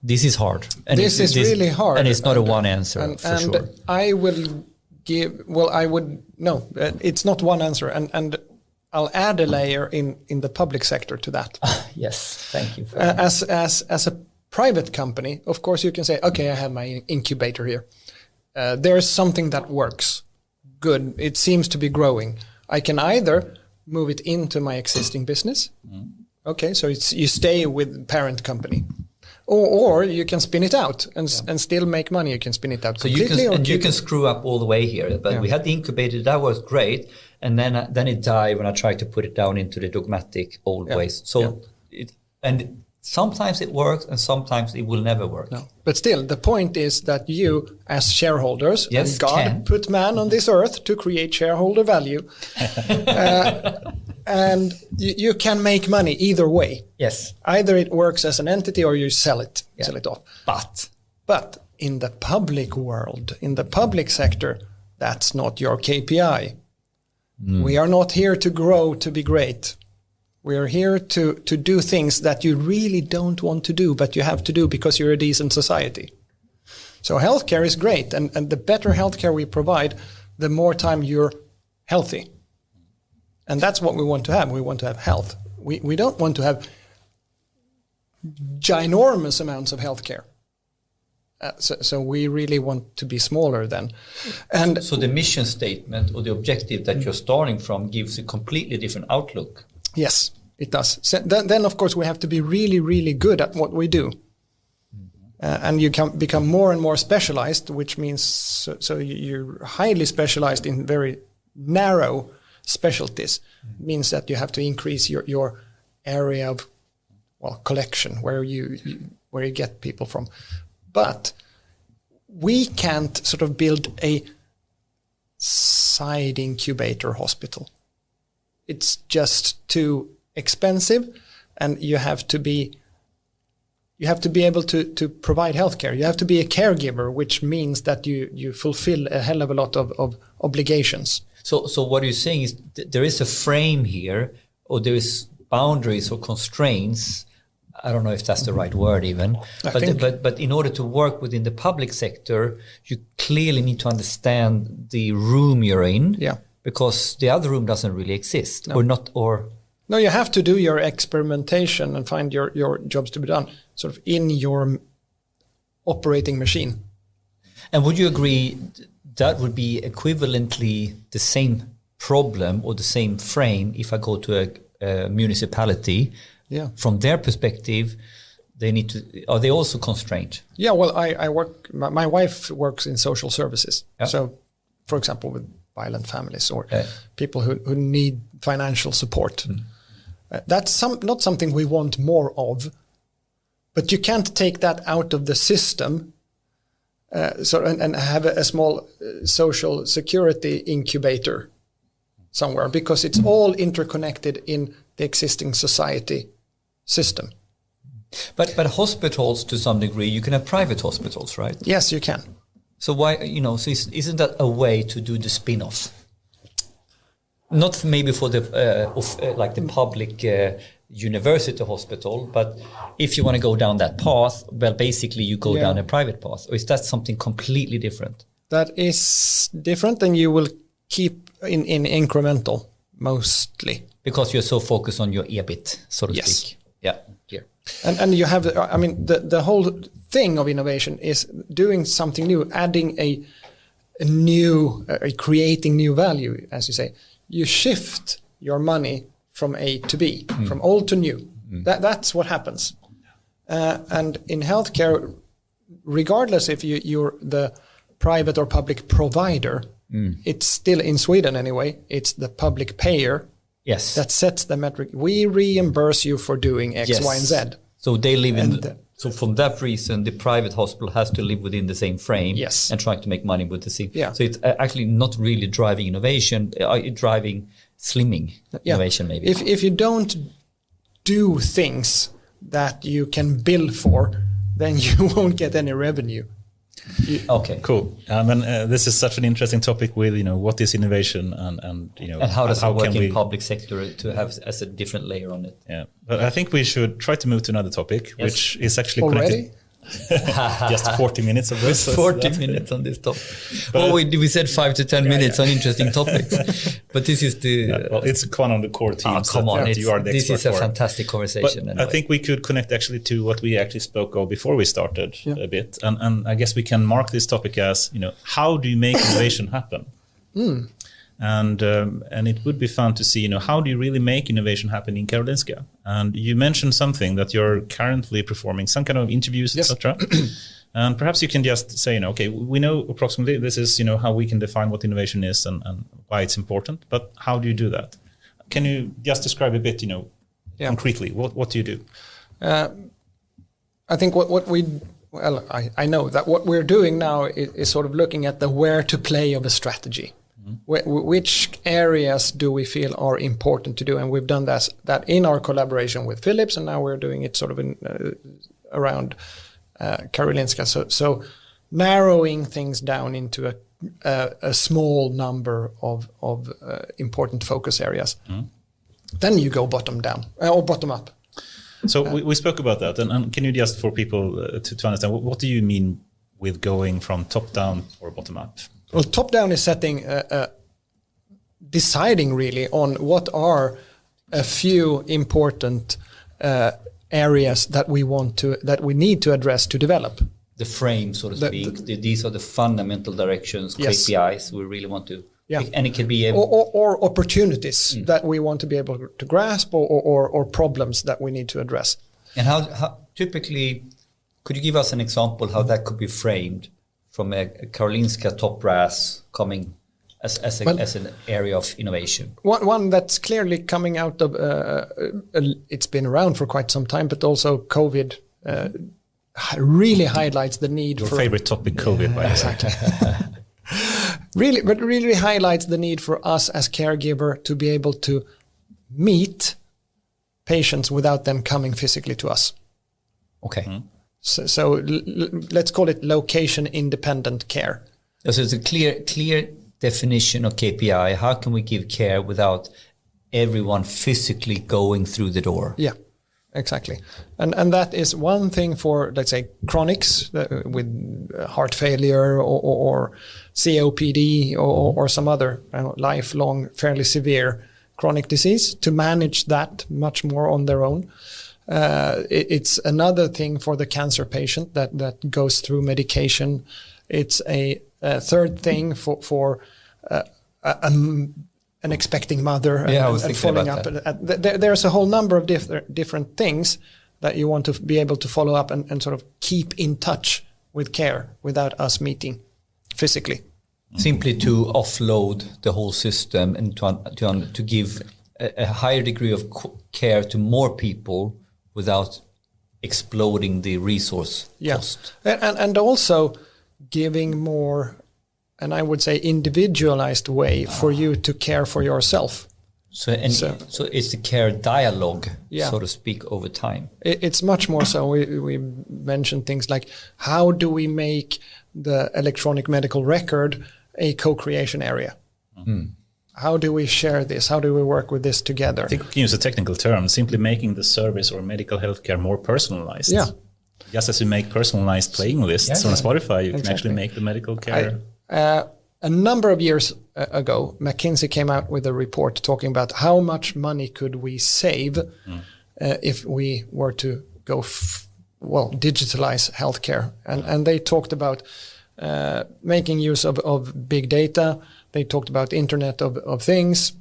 This is hard. And this is really hard. And it's not a one answer, for sure. I will give, it's not one answer. And I'll add a layer in the public sector to that. Yes, thank you. As a private company, of course, you can say, okay, I have my incubator here. There's something that works. Good. It seems to be growing. I can either move it into my existing business. Okay, so you stay with parent company. Or you can spin it out and still make money. You can spin it out completely. You can screw up all the way here. But we had the incubator, that was great. And then it died when I tried to put it down into the dogmatic old ways. So and sometimes it works and sometimes it will never work. No. But still, the point is that you, as shareholders, and God put man on this earth to create shareholder value, and you can make money either way. Yes. Either it works as an entity or you sell it off. But in the public world, in the public sector, that's not your KPI. We are not here to grow to be great. We are here to do things that you really don't want to do, but you have to do because you're a decent society. So healthcare is great. And the better healthcare we provide, the more time you're healthy. And that's what we want to have. We want to have health. We don't want to have ginormous amounts of healthcare. So we really want to be smaller then. And so the mission statement or the objective that you're starting from gives a completely different outlook. Yes, it does. So then, of course, we have to be really, really good at what we do. And you can become more and more specialized, which means so you're highly specialized in very narrow specialties. Means that you have to increase your area of collection where you get people from. But we can't sort of build a side incubator hospital. It's just too expensive, and you have to be able to provide healthcare. You have to be a caregiver, which means that you fulfill a hell of a lot of obligations. So what you're saying is there is a frame here, or there is boundaries or constraints. I don't know if that's the right word even. But in order to work within the public sector, you clearly need to understand the room you're in. Yeah. Because the other room doesn't really exist, No, you have to do your experimentation and find your jobs to be done sort of in your operating machine. And would you agree that would be equivalently the same problem or the same frame if I go to municipality, Yeah. from their perspective, they need to. Are they also constrained? Yeah, well, I work. My wife works in social services. Yeah. So, for example, with violent families or people who need financial support. That's not something we want more of, but you can't take that out of the system. And have a small social security incubator somewhere, because it's all interconnected in the existing society system. But hospitals, to some degree, you can have private hospitals, right? Yes, you can. So why, so isn't that a way to do the spin-off? Not maybe for the like the public university hospital, but if you want to go down that path, well, basically you go down a private path. Or is that something completely different? That is different, and you will keep in incremental mostly. Because you're so focused on your EBIT, so to speak. Yeah, clear. And you have, the whole thing of innovation is doing something new, adding a new, creating new value, as you say. You shift your money from A to B, from old to new. That's what happens. And in healthcare, regardless if you're the private or public provider, it's still, in Sweden anyway, it's the public payer that sets the metric. We reimburse you for doing X, Y, and Z. So they live so from that reason, the private hospital has to live within the same frame and try to make money with the same. Yeah. So it's actually not really driving innovation, driving slimming innovation maybe. If you don't do things that you can bill for, then you won't get any revenue. Okay, cool. And this is such an interesting topic with what is innovation and how does it work in public sector to have as a different layer on it. Yeah, but I think we should try to move to another topic, which is actually connected. Just 40 minutes of this. 40 minutes on this topic. We said 5 to 10 minutes on interesting topics, but this is the. Well, it's one of the core themes. Come on, you are the this is a for. fantastic conversation. But anyway. I think we could connect actually to what we actually spoke of before we started a bit, and I guess we can mark this topic as how do you make innovation happen? And it would be fun to see, how do you really make innovation happen in Karolinska? And you mentioned something that you're currently performing, some kind of interviews, etc. And perhaps you can just say, okay, we know approximately this is, how we can define what innovation is and why it's important. But how do you do that? Can you just describe a bit, concretely? What do you do? I think I know that what we're doing now is sort of looking at the where to play of a strategy. Which areas do we feel are important to do? And we've done that in our collaboration with Philips, and now we're doing it sort of around Karolinska. So narrowing things down into a small number of important focus areas. Then you go bottom down or bottom up. So we spoke about that, and can you just, for people to understand, what do you mean with going from top down or bottom up? Well, top down is deciding really on what are a few important areas that we need to address to develop. The frame, so to speak. These are the fundamental directions, KPIs we really want to. Yeah. And it could be or opportunities that we want to be able to grasp, or problems that we need to address. And how typically, could you give us an example how that could be framed from a Karolinska top brass coming as an area of innovation? One that's clearly coming out of it's been around for quite some time, but also COVID really highlights the need Your for favorite topic, COVID, by the way. really highlights the need for us as caregiver to be able to meet patients without them coming physically to us. Okay. Mm-hmm. So let's call it location-independent care. So it's a clear definition of KPI. How can we give care without everyone physically going through the door? Yeah, exactly. And that is one thing for, let's say, chronics with heart failure or COPD or some other lifelong, fairly severe chronic disease, to manage that much more on their own. It's another thing for the cancer patient that goes through medication. It's a third thing for a an expecting mother I was and thinking following about up. There's a whole number of different things that you want to be able to follow up and sort of keep in touch with care without us meeting physically. Simply to offload the whole system and to give a higher degree of care to more people without exploding the resource cost. And also giving more, and I would say individualized way for you to care for yourself. So it's the care dialogue, so to speak, over time. It's much more so. We mentioned things like, how do we make the electronic medical record a co-creation area? How do we share this? How do we work with this together? I think we can use a technical term, simply making the service or medical healthcare more personalized. Yeah. Just as you make personalized playing lists on Spotify, you can actually make the medical care. A number of years ago, McKinsey came out with a report talking about how much money could we save if we were to go, digitalize healthcare. And they talked about making use of big data. They talked about Internet of Things,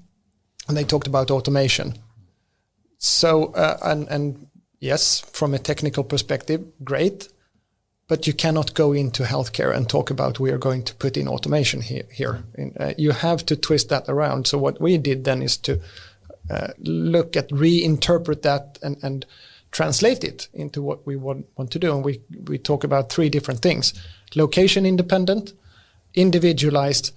and they talked about automation. So, and yes, from a technical perspective, great. But you cannot go into healthcare and talk about we are going to put in automation here. You have to twist that around. So what we did then is to look at, reinterpret that and translate it into what we want to do. And we talk about three different things: location independent, individualized,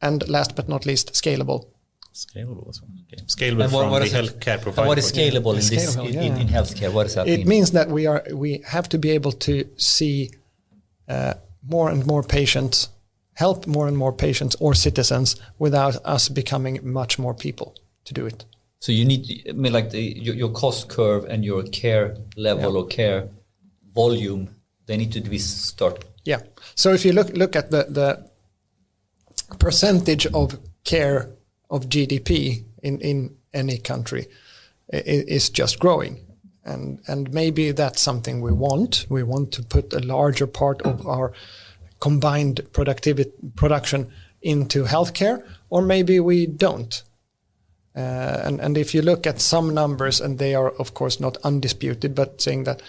and last but not least, scalable. Scalable as well. Okay. Scalable from the healthcare provider. And what is scalable in healthcare? What does that mean? It means that we have to be able to see more and more patients, help more and more patients or citizens without us becoming much more people to do it. So you need, your cost curve and your care level or care volume, they need to be start. Yeah. So if you look at the percentage of care of GDP in any country, is just growing. And maybe that's something we want. We want to put a larger part of our combined production into healthcare, or maybe we don't. And if you look at some numbers, and they are of course not undisputed, but saying that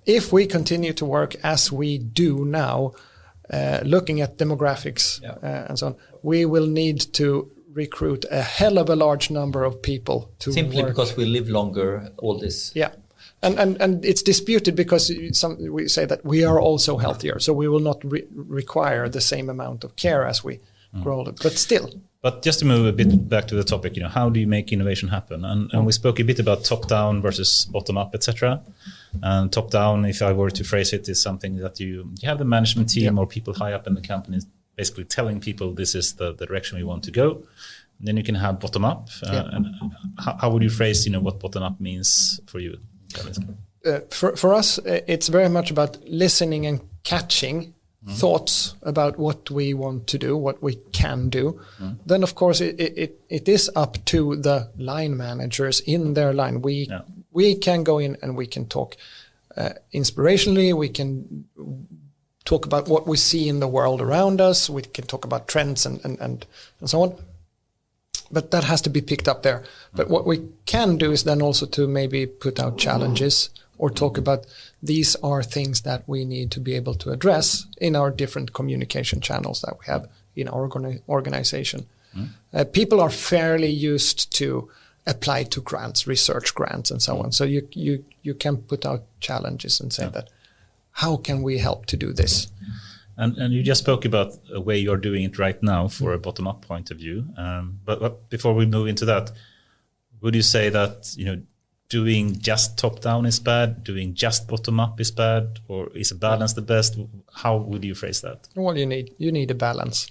if we continue to work as we do now, looking at demographics and so on, we will need to recruit a hell of a large number of people to simply work. Because we live longer, all this. Yeah. And it's disputed because we say that we are also healthier, so we will not require the same amount of care as we grow older, but still. But just to move a bit back to the topic, how do you make innovation happen? And we spoke a bit about top-down versus bottom-up, etc. And top-down, if I were to phrase it, is something that you have the management team or people high up in the company basically telling people this is the direction we want to go. And then you can have bottom-up. And how would you phrase, what bottom-up means for you? For us, it's very much about listening and catching thoughts about what we want to do, what we can do. Then, of course, it is up to the line managers in their line. We can go in and we can talk inspirationally. We can talk about what we see in the world around us. We can talk about trends and so on. But that has to be picked up there. But what we can do is then also to maybe put out challenges or talk about these are things that we need to be able to address in our different communication channels that we have in our organization. People are fairly used to apply to grants, research grants and so on. So you can put out challenges and say that, how can we help to do this? And you just spoke about a way you're doing it right now for a bottom-up point of view. But before we move into that, would you say that doing just top-down is bad, doing just bottom-up is bad, or is a balance the best? How would you phrase that? Well, you need a balance.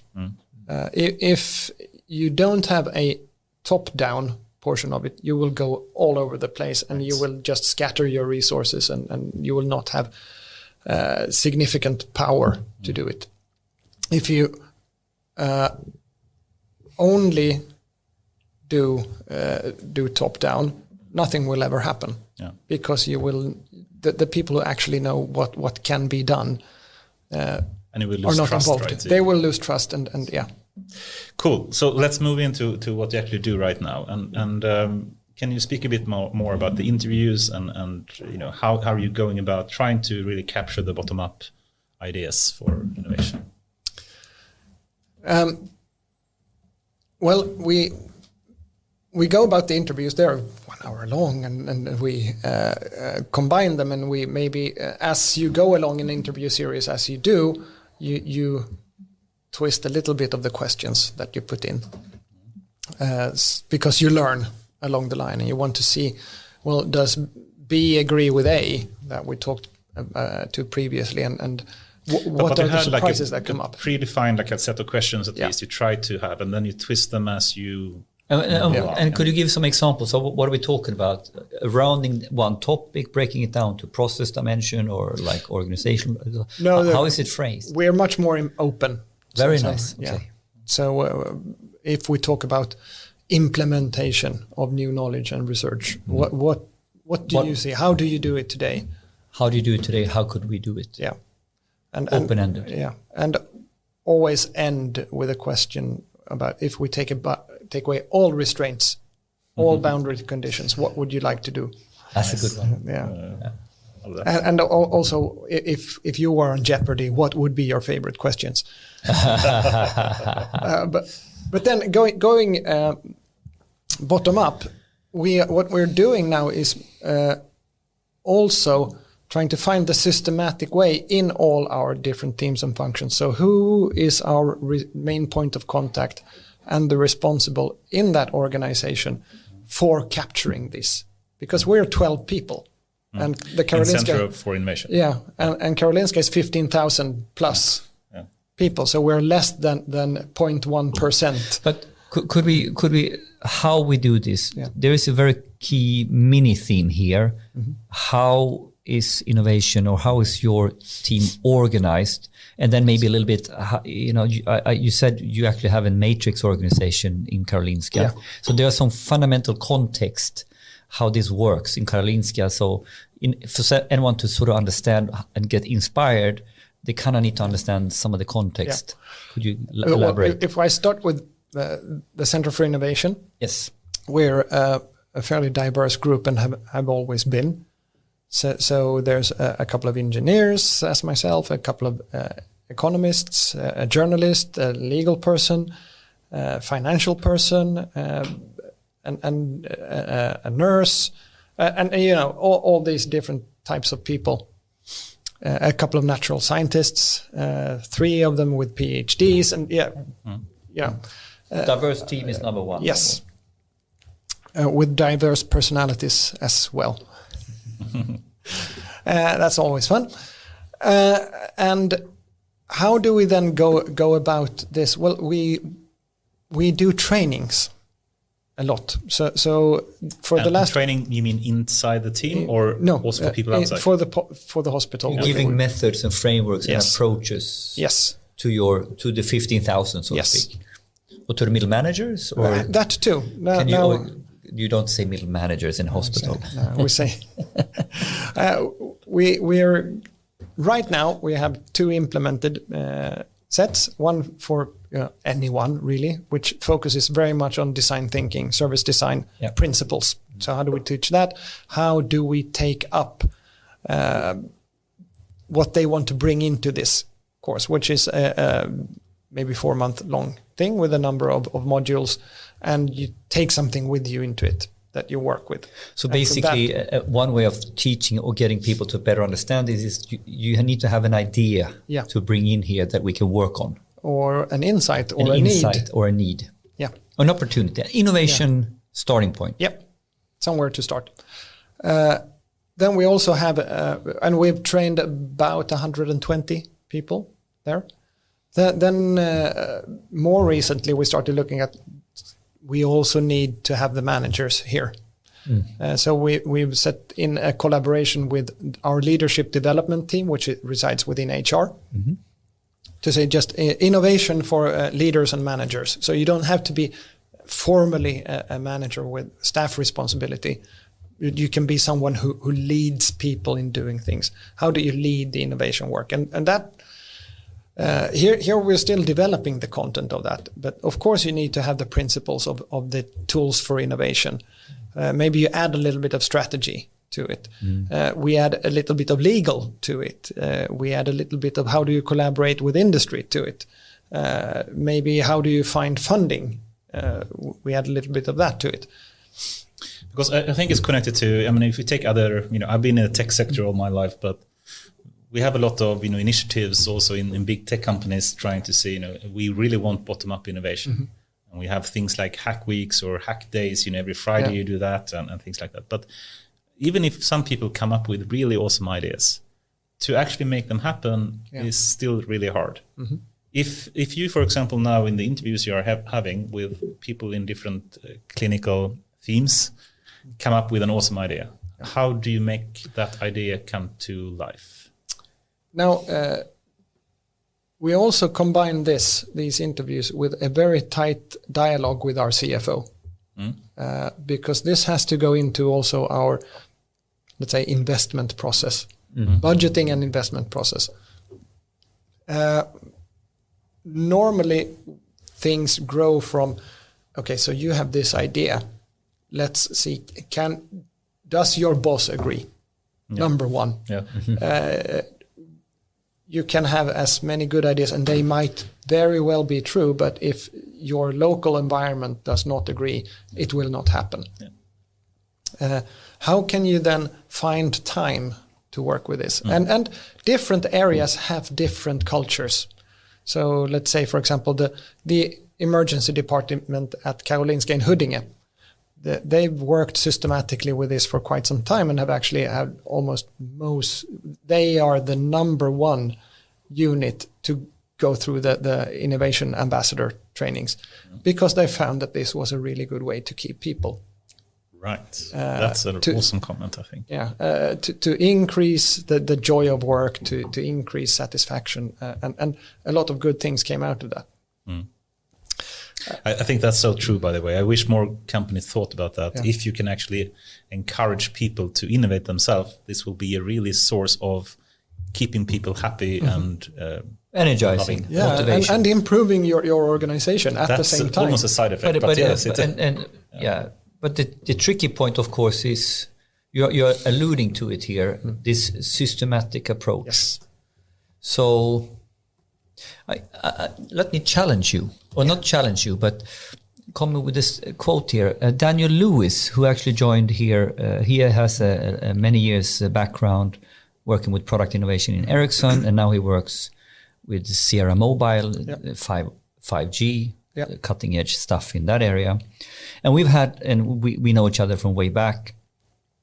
If you don't have a top-down portion of it, you will go all over the place, and you will just scatter your resources, and you will not have significant power to do it. If you only do top down, nothing will ever happen, because you will the people who actually know what can be done and you will lose are not trust, involved. right? They will lose trust, and Cool. So let's move into what you actually do right now, and can you speak a bit more about the interviews and how are you going about trying to really capture the bottom up ideas for innovation? Well, we go about the interviews. They're 1 hour long, and we combine them, and we maybe as you go along in the interview series, as you do, you twist a little bit of the questions that you put in, because you learn along the line, and you want to see, well, does B agree with A that we talked to previously, and what are the surprises that come up? Predefined, like a set of questions at least you try to have, and then you twist them as you. And could you give some examples of what are we talking about? Rounding one topic, breaking it down to process dimension or like organization. No, how is it phrased? We're much more open. Very nice. Yeah. Okay. So if we talk about implementation of new knowledge and research, what do you see? How do you do it today? How do you do it today? How could we do it? Yeah. And open-ended. Yeah. And always end with a question about, if we take away all restraints, all boundary conditions, what would you like to do? That's a good one. Yeah. And also, if you were on Jeopardy, what would be your favorite questions? But then going bottom up, what we're doing now is also trying to find the systematic way in all our different teams and functions. So who is our main point of contact and the responsible in that organization for capturing this? Because we're 12 people. And the Karolinska Center for Innovation. Yeah, and Karolinska is 15,000 plus people, so we're less than 0.1%. But could we how we do this? Yeah. There is a very key mini theme here. How is innovation, or how is your team organized? And then maybe a little bit, you said you actually have a matrix organization in Karolinska. Yeah. So there are some fundamental context how this works in Karolinska. So for anyone to sort of understand and get inspired, they kind of need to understand some of the context. Yeah. Could you elaborate? If I start with the Center for Innovation, yes, we're a fairly diverse group and have always been. So there's a couple of engineers, as myself, a couple of economists, a journalist, a legal person, a financial person, and a nurse, and all these different types of people. A couple of natural scientists, 3 of them with PhDs, and diverse team is number one. Yes, with diverse personalities as well. That's always fun. And how do we then go about this? Well, we do trainings a lot. So for the last training, you mean inside the team, or no, also for people outside? For the hospital. You're giving methods and frameworks and approaches. Yes. To the 15,000, so to speak, or to the middle managers, or that too. You don't say middle managers in hospital. We say we are right now. We have 2 implemented sets. One for anyone really, which focuses very much on design thinking, service design principles. So how do we teach that? How do we take up what they want to bring into this course, which is maybe 4-month-long thing with a number of modules, and you take something with you into it that you work with. So basically, one way of teaching or getting people to better understand this is you need to have an idea to bring in here that we can work on. Or an insight or a need. Or a need. Yeah. An opportunity, an innovation starting point. Yep. Somewhere to start. Then we also have, and we've trained about 120 people there. Then more recently, we started looking at, we also need to have the managers here. So we've set in a collaboration with our leadership development team, which resides within HR, to say just innovation for leaders and managers. So you don't have to be formally a manager with staff responsibility. You can be someone who leads people in doing things. How do you lead the innovation work? And that Here we're still developing the content of that, but of course you need to have the principles of the tools for innovation. Maybe you add a little bit of strategy to it. We add a little bit of legal to it. We add a little bit of how do you collaborate with industry to it. Maybe how do you find funding? We add a little bit of that to it. Because I think it's connected to, I mean, if you take other, I've been in the tech sector all my life, but we have a lot of, initiatives also in big tech companies trying to say, we really want bottom-up innovation. And we have things like hack weeks or hack days, every Friday you do that and things like that. But even if some people come up with really awesome ideas, to actually make them happen is still really hard. If you, for example, now in the interviews you are having with people in different clinical themes, come up with an awesome idea, how do you make that idea come to life? Now, we also combine these interviews with a very tight dialogue with our CFO, because this has to go into also our, let's say, investment process, budgeting and investment process. Normally, things grow from, okay, so you have this idea. Let's see, does your boss agree? Number one. You can have as many good ideas, and they might very well be true, but if your local environment does not agree, it will not happen. How can you then find time to work with this? And different areas have different cultures. So let's say, for example, the emergency department at Karolinska in Huddinge, they've worked systematically with this for quite some time and have actually had they are the number one unit to go through the innovation ambassador trainings, because they found that this was a really good way to keep people. Right. That's an awesome comment, I think. Yeah. To increase the joy of work, to increase satisfaction, and a lot of good things came out of that. I think that's so true, by the way. I wish more companies thought about that. If you can actually encourage people to innovate themselves, this will be a really source of keeping people happy and energizing, motivation. And improving your organization at the same time. That's almost a side effect. But the tricky point, of course, is you're alluding to it here, this systematic approach. Yes. So let me challenge you, or not challenge you, but come with this quote here. Daniel Lewis, who actually joined here, he has a many years background working with product innovation in Ericsson, and now he works with Sierra Mobile, 5G, cutting edge stuff in that area. And we know each other from way back.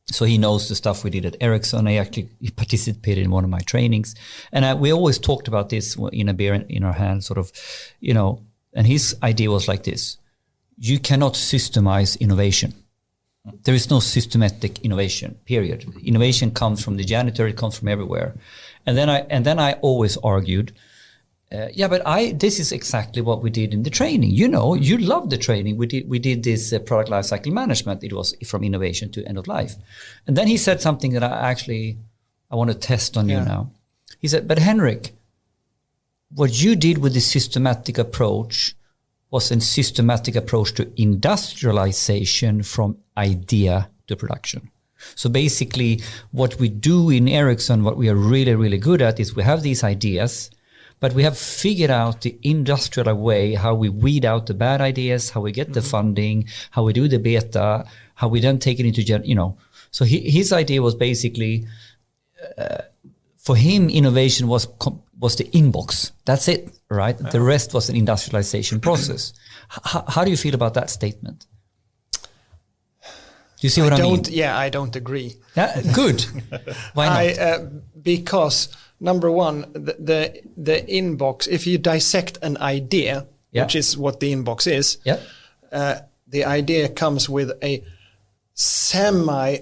So he knows the stuff we did at Ericsson. He participated in one of my trainings. And we always talked about this in a beer in our hand, sort of, and his idea was like this. You cannot systemize innovation. There is no systematic innovation, period. Innovation comes from the janitor, it comes from everywhere. And then I always argued, this is exactly what we did in the training. You love the training. We did this product lifecycle management. It was from innovation to end of life. And then he said something that I want to test on you now. He said, but Henrik, what you did with the systematic approach was a systematic approach to industrialization from idea to production. So basically what we do in Ericsson, what we are really, really good at is we have these ideas, but we have figured out the industrial way, how we weed out the bad ideas, how we get the funding, how we do the beta, how we then take it into, So his idea was basically, for him, innovation was the inbox. That's it, right? The rest was an industrialization process. How do you feel about that statement? Do you see what I mean? Yeah, I don't agree. Yeah, good. Why not? Because number one, the inbox, if you dissect an idea, which is what the inbox is, the idea comes with a semi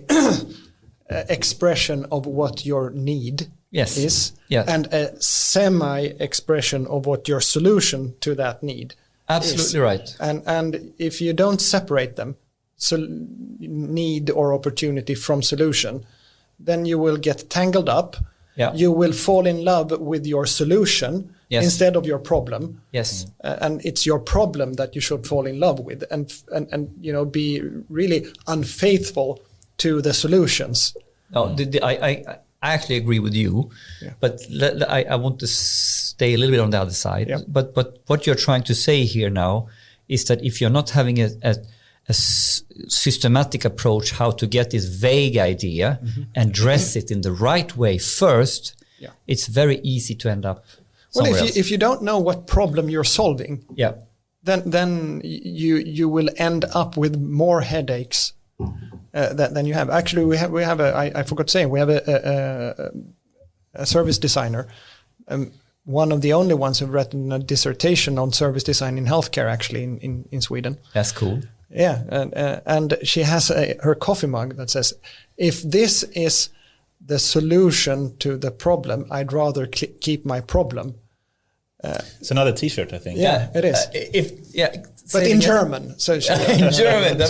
expression of what your need is, and a semi-expression of what your solution to that need Absolutely is. Right. And if you don't separate them, need or opportunity from solution, then you will get tangled up, you will fall in love with your solution instead of your problem. Yes. And it's your problem that you should fall in love with, and be really unfaithful to the solutions. No, I actually agree with you, but I want to stay a little bit on the other side. Yeah. But what you're trying to say here now is that if you're not having a systematic approach how to get this vague idea and dress it in the right way first, it's very easy to end up somewhere else. If you don't know what problem you're solving, then you will end up with more headaches than you have. Actually, we have I forgot to say, we have a service designer, one of the only ones who've written a dissertation on service design in healthcare, actually in Sweden. That's cool. Yeah, and she has her coffee mug that says, "If this is the solution to the problem, I'd rather keep my problem." It's another T-shirt, I think. Yeah, it is. But in German. So in German.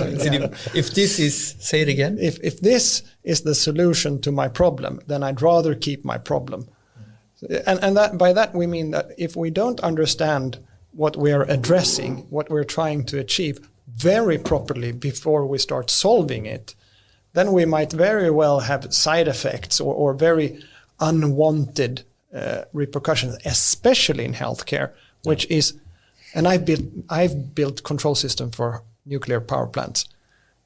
If this is, say it again. If this is the solution to my problem, then I'd rather keep my problem. And that, by that we mean that if we don't understand what we are addressing, what we're trying to achieve very properly before we start solving it, then we might very well have side effects or very unwanted repercussions, especially in healthcare, which is, and I've built control system for nuclear power plants.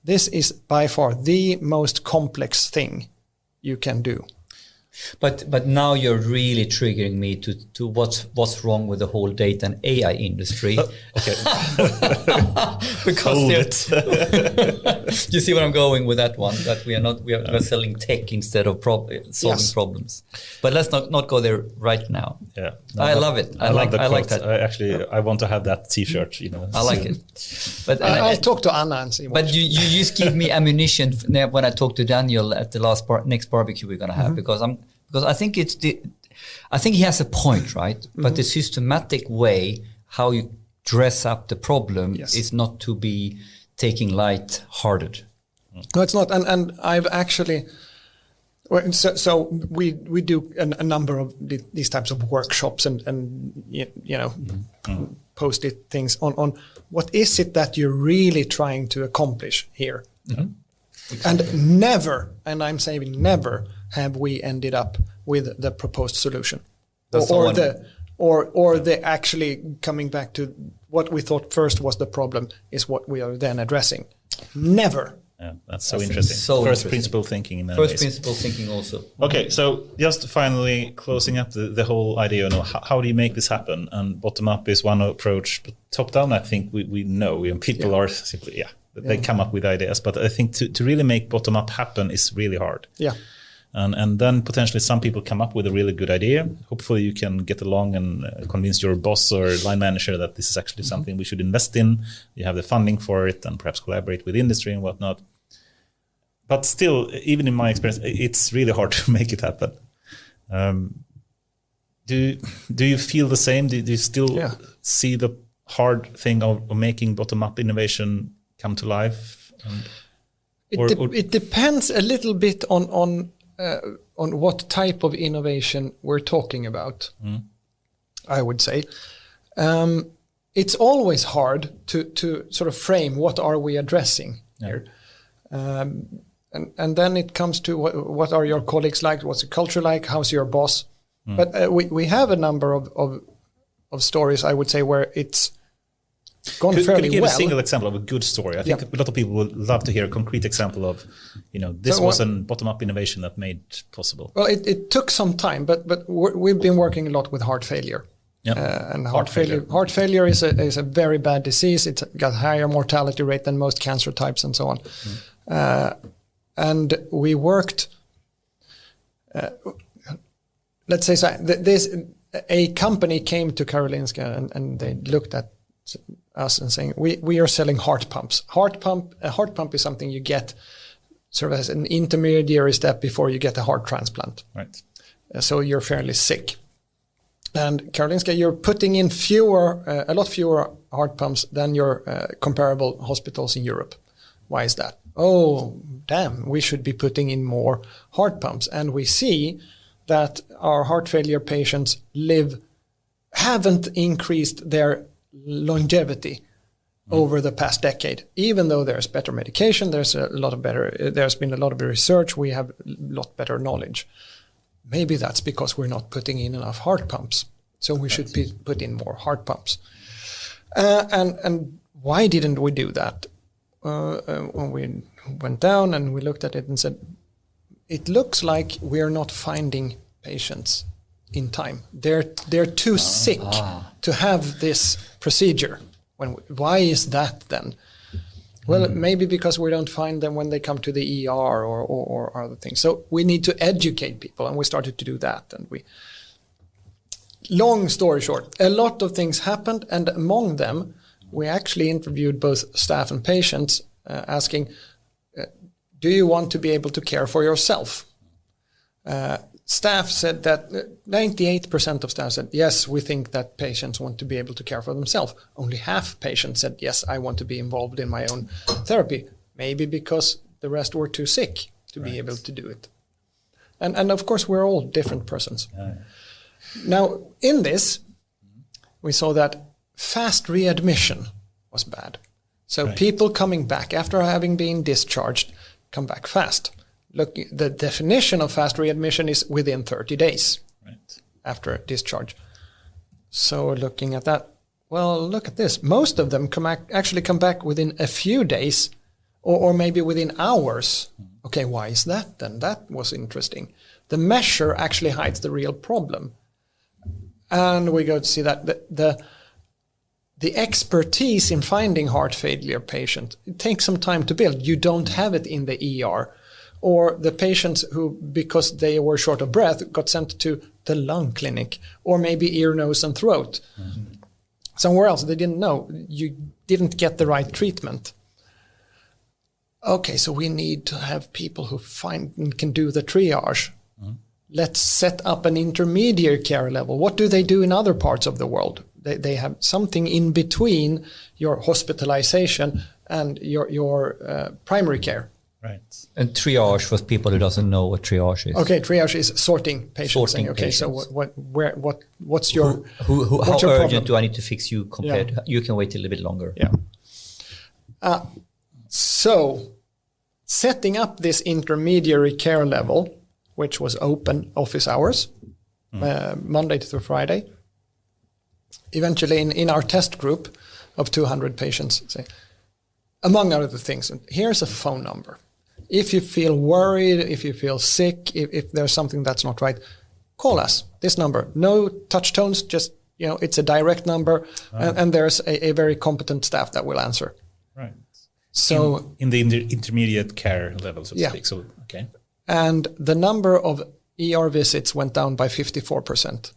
This is by far the most complex thing you can do. But now you're really triggering me to what's wrong with the whole data and AI industry. Okay. Because you see where I'm going with that one, that we are selling tech instead of solving problems. But let's not go there right now. Yeah. I love it. I like that. I want to have that T-shirt, I like it. But I'll talk to Anna and see. But you just give me ammunition when I talk to Daniel at the next barbecue we're going to have, because I think I think he has a point, right? Mm-hmm. But the systematic way how you dress up the problem is not to be taking light-hearted. No, it's not. And I've actually, so we do a number of these types of workshops and post-it things on what is it that you're really trying to accomplish here. Mm-hmm. Exactly. And never, and I'm saying never, have we ended up with the proposed solution, or the actually coming back to what we thought first was the problem is what we are then addressing. Never. Yeah, that's so interesting. First principle thinking in many ways. First principle thinking also. Okay, so just finally closing up the whole idea, how do you make this happen? And bottom up is one approach, but top down, I think we know, people are simply, they come up with ideas, but I think to really make bottom up happen is really hard. Yeah. And then potentially some people come up with a really good idea. Hopefully you can get along and convince your boss or line manager that this is actually something we should invest in. You have the funding for it and perhaps collaborate with industry and whatnot. But still, even in my experience, it's really hard to make it happen. Do you feel the same? Do you still see the hard thing of making bottom-up innovation come to life? It depends a little bit on what type of innovation we're talking about. I would say it's always hard to sort of frame what are we addressing here, and then it comes to what are your colleagues like, what's the culture like, how's your boss. But we have a number of stories, I would say, where it's gone fairly well. Could you give a single example of a good story? I think a lot of people would love to hear a concrete example of, this was a bottom-up innovation that made possible. Well, it took some time, but we've been working a lot with heart failure. And heart failure is a very bad disease. It's got a higher mortality rate than most cancer types and so on. And we worked, let's say, a company came to Karolinska and they looked at us and saying, we are selling heart pumps. A heart pump is something you get sort of as an intermediary step before you get a heart transplant. Right. So you're fairly sick. And Karolinska, you're putting in a lot fewer heart pumps than your comparable hospitals in Europe. Why is that? Oh, damn, we should be putting in more heart pumps. And we see that our heart failure patients haven't increased their longevity over the past decade, even though there's better medication, there's been a lot of research, we have a lot better knowledge. Maybe that's because we're not putting in enough heart pumps. So we should put in more heart pumps. And why didn't we do that? When we went down and we looked at it and said, it looks like we're not finding patients in time. They're too sick to have this procedure. Why is that then? Well, maybe because we don't find them when they come to the ER or other things. So we need to educate people, and we started to do that. And long story short, a lot of things happened, and among them, we actually interviewed both staff and patients, asking, do you want to be able to care for yourself? Staff said that 98% of staff said, yes, we think that patients want to be able to care for themselves. Only half patients said, yes, I want to be involved in my own therapy. Maybe because the rest were too sick to be able to do it. And of course, we're all different persons. Now, in this, we saw that fast readmission was bad. So people coming back after having been discharged come back fast. Look, the definition of fast readmission is within 30 days after discharge. So looking at that, well, look at this. Most of them actually come back within a few days or maybe within hours. Okay, why is that then? That was interesting. The measure actually hides the real problem. And we go to see that the expertise in finding heart failure patients, it takes some time to build. You don't have it in the ER. Or the patients who, because they were short of breath, got sent to the lung clinic, or maybe ear, nose, and throat. Somewhere else, they didn't know. You didn't get the right treatment. Okay, so we need to have people who can do the triage. Let's set up an intermediate care level. What do they do in other parts of the world? They have something in between your hospitalization and your primary care. Right. And triage for people who doesn't know what triage is. Okay, triage is sorting patients. Patients. So what's your how urgent do I need to fix you compared to, you can wait a little bit longer. Yeah. So setting up this intermediary care level, which was open office hours, Monday through Friday. Eventually in our test group of 200 patients, say, among other things, here's a phone number. If you feel worried, if you feel sick, if there's something that's not right, call us, this number. No touch tones, just, it's a direct number, and there's a very competent staff that will answer. Right. So in the intermediate care level, so to speak. So, okay. And the number of ER visits went down by 54%.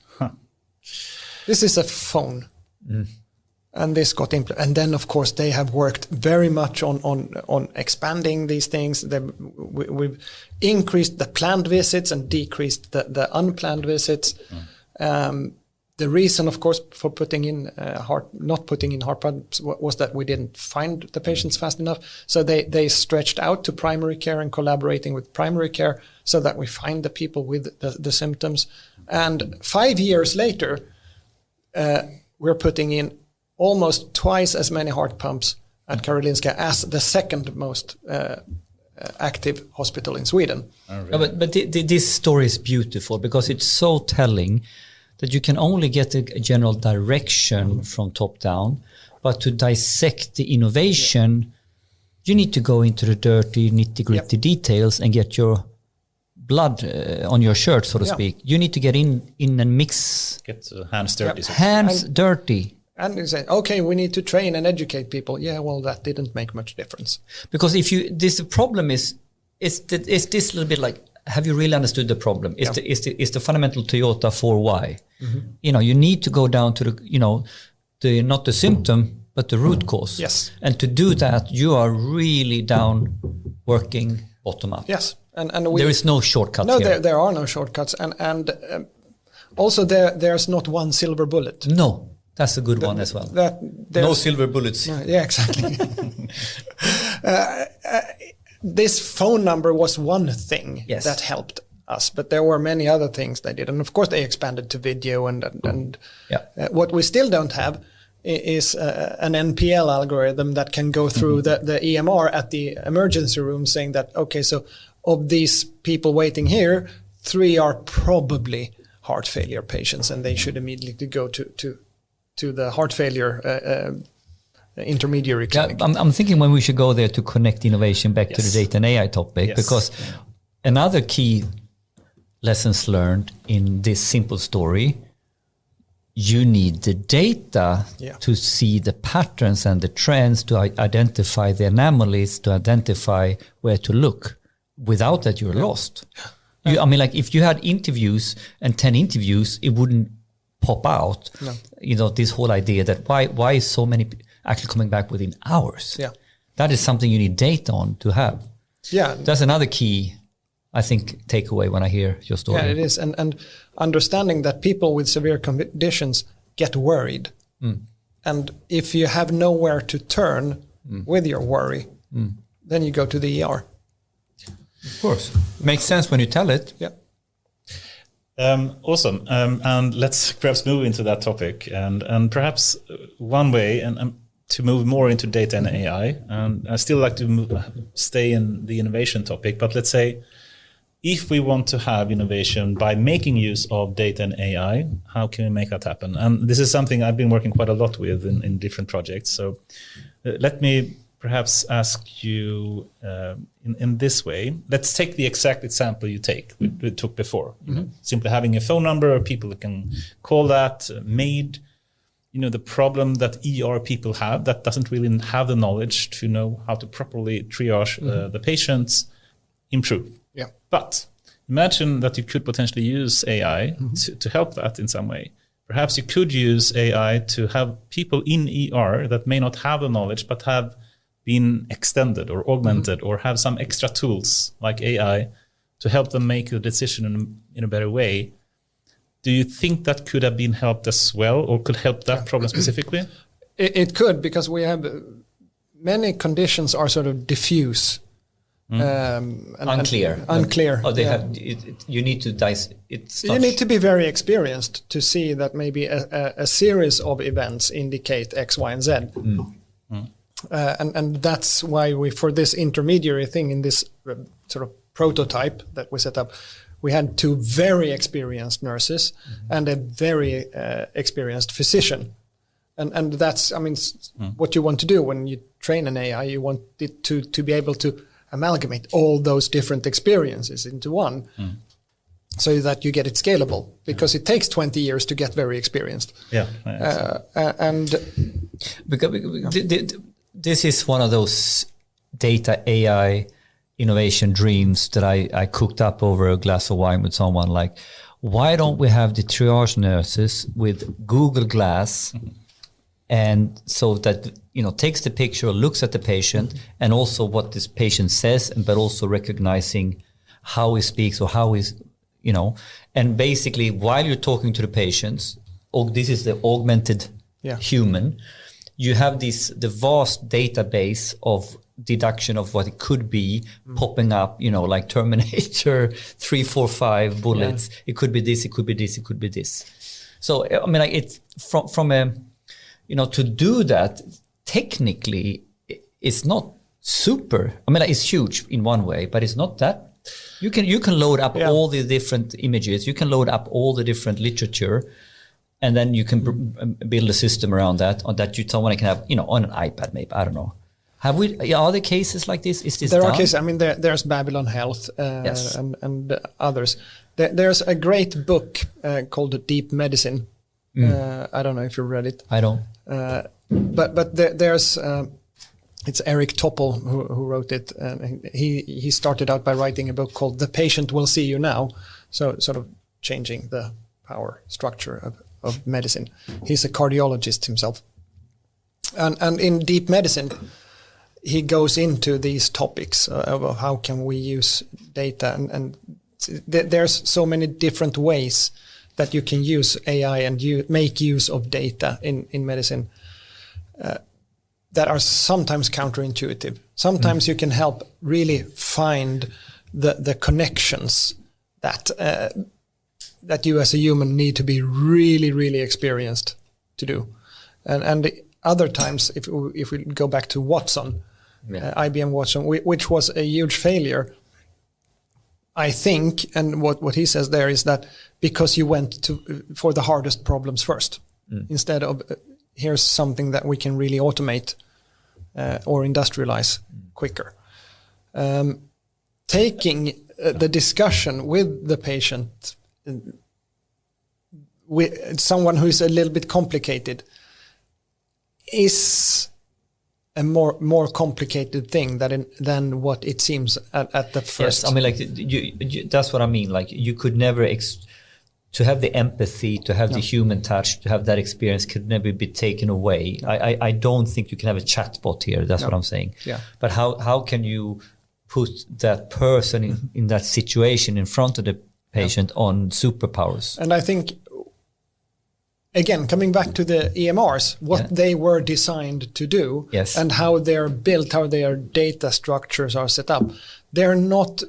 This is a phone. And this got implemented. And then, of course, they have worked very much on expanding these things. We've increased the planned visits and decreased the unplanned visits. The reason, of course, for not putting in heart pumps was that we didn't find the patients fast enough. So they stretched out to primary care and collaborating with primary care so that we find the people with the symptoms. And 5 years later, we're putting in almost twice as many heart pumps at Karolinska as the second most active hospital in Sweden. Oh, really? But this story is beautiful because it's so telling that you can only get a general direction from top down, but to dissect the innovation, you need to go into the dirty, nitty-gritty details and get your blood on your shirt, so to speak. You need to get in and mix. Get hands dirty. Hands dirty. And you say, okay, we need to train and educate people. Yeah, well, that didn't make much difference. Because the problem is this little bit like, have you really understood the problem? Is the fundamental Toyota 4Y? You need to go down to the not the symptom, but the root cause. Yes. And to do that, you are really down working bottom up. Yes. And there is no shortcut here. No, there are no shortcuts. And also there's not one silver bullet. No. That's a good one as well. No silver bullets. Yeah, exactly. This phone number was one thing that helped. us, but there were many other things they did. And of course they expanded to video and what we still don't have is an NPL algorithm that can go through the EMR at the emergency room saying that, okay, so of these people waiting here, 3 are probably heart failure patients and they should immediately go to the heart failure intermediary clinic. I'm thinking when we should go there to connect innovation back to the data and AI topic, because another key lessons learned in this simple story, you need the data to see the patterns and the trends, to identify the anomalies, to identify where to look. Without that, you're lost. I mean, like if you had interviews and 10 interviews, it wouldn't pop out. No. You know, this whole idea that why is so many actually coming back within hours? Yeah, that is something you need data on to have. Yeah, that's another key, I think, takeaway when I hear your story. Yeah, it is, and understanding that people with severe conditions get worried, and if you have nowhere to turn with your worry, then you go to the ER. Of course, makes sense when you tell it. Yeah. Awesome. And let's perhaps move into that topic, and perhaps one way to move more into data and AI. And I still like to stay in the innovation topic, but let's say if we want to have innovation by making use of data and AI, how can we make that happen? And this is something I've been working quite a lot with in different projects. So let me perhaps ask you in this way. Let's take the exact example we took before. You know, simply having a phone number or people that can call that made, you know, the problem that ER people have that doesn't really have the knowledge to know how to properly triage the patients improve. Yeah. But imagine that you could potentially use AI to help that in some way. Perhaps you could use AI to have people in ER that may not have the knowledge but have been extended or augmented or have some extra tools like AI to help them make a decision in a better way. Do you think that could have been helped as well, or could help that problem specifically? It could, because we have many conditions are sort of diffuse. Unclear. Oh, they have. You need to dice. You need to be very experienced to see that maybe a series of events indicate X, Y, and Z. And that's why we, for this intermediary thing in this sort of prototype that we set up, we had 2 very experienced nurses and a very experienced physician. And that's, I mean, what you want to do when you train an AI, you want it to be able to amalgamate all those different experiences into one so that you get it scalable, because it takes 20 years to get very experienced. And this is one of those data AI innovation dreams that I cooked up over a glass of wine with someone. Like, why don't we have the triage nurses with Google Glass, and so that, you know, takes the picture, looks at the patient, and also what this patient says, but also recognizing how he speaks or how he's, you know, and basically while you're talking to the patients, this is the augmented human. You have the vast database of deduction of what it could be popping up, you know, like Terminator 3, 4, 5 bullets. It could be this, it could be this, it could be this. So, I mean, like, it's from a, you know, to do that technically, it's not super. I mean, like, it's huge in one way, but it's not that. You can load up all the different images. You can load up all the different literature. And then you can build a system around that, or that someone can have, you know, on an iPad, maybe. I don't know. Are there cases like this? Is this there done? Are cases. I mean, there's Babylon Health and others. There's a great book called Deep Medicine. I don't know if you read it. I don't. But there's it's Eric Topol who wrote it, and he started out by writing a book called The Patient Will See You Now. So sort of changing the power structure of medicine. He's a cardiologist himself. And in Deep Medicine, he goes into these topics of how can we use data. And there's so many different ways that you can use AI and make use of data in medicine that are sometimes counterintuitive. Sometimes you can help really find the connections that you as a human need to be really, really experienced to do. And the other times, if we go back to Watson, IBM Watson, which was a huge failure, I think, and what he says there is that because you went for the hardest problems first, instead of here's something that we can really automate or industrialize quicker. Taking the discussion with the patient, with someone who is a little bit complicated, is a more complicated thing than what it seems at the first. Yes, I mean, like that's what I mean. Like you could never to have the empathy, to have the human touch, to have that experience could never be taken away. I don't think you can have a chatbot here. That's what I'm saying. Yeah. But how can you put that person in that situation in front of the patient on superpowers? And I think, again, coming back to the EMRs, what they were designed to do, and how they're built, how their data structures are set up, they're not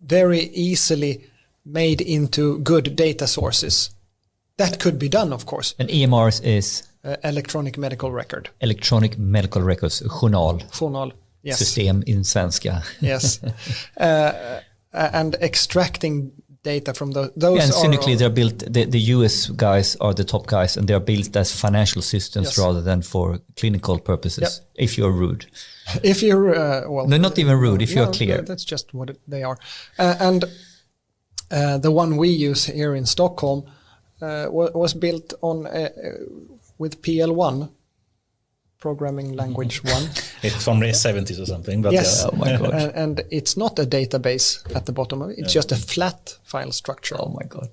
very easily made into good data sources. That could be done, of course. And EMRs is? Electronic medical record. Electronic medical records, journal. Journal, yes. System in svenska. Yes. And extracting data from those. And cynically, they're built. The US guys are the top guys, and they're built as financial systems rather than for clinical purposes. If you're rude, if you're no, not even rude. If you're clear, that's just what they are. And the one we use here in Stockholm was built on with PL1. Programming language 1. It's from the 70s or something. But yes, oh my God. And it's not a database at the bottom of it. It's just a flat file structure. Oh my God.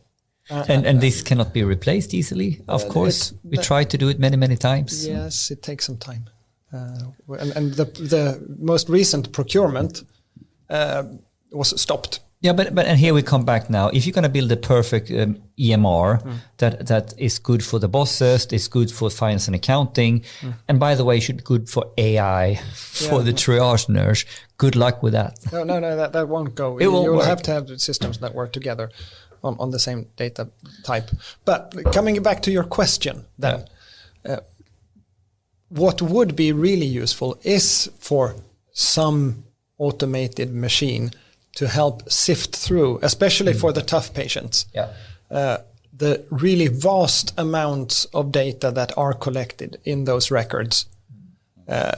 And this cannot be replaced easily, of course. We tried to do it many times. Yes, it takes some time. And the most recent procurement was stopped. Yeah, but and here we come back now. If you're going to build a perfect EMR that is good for the bosses, it's good for finance and accounting, and by the way, should be good for AI for the triage nurse. Good luck with that. No, that won't go. It won't You'll work. have to have systems that work together on the same data type. But coming back to your question, then, what would be really useful is for some automated machine to help sift through, especially for the tough patients, the really vast amounts of data that are collected in those records.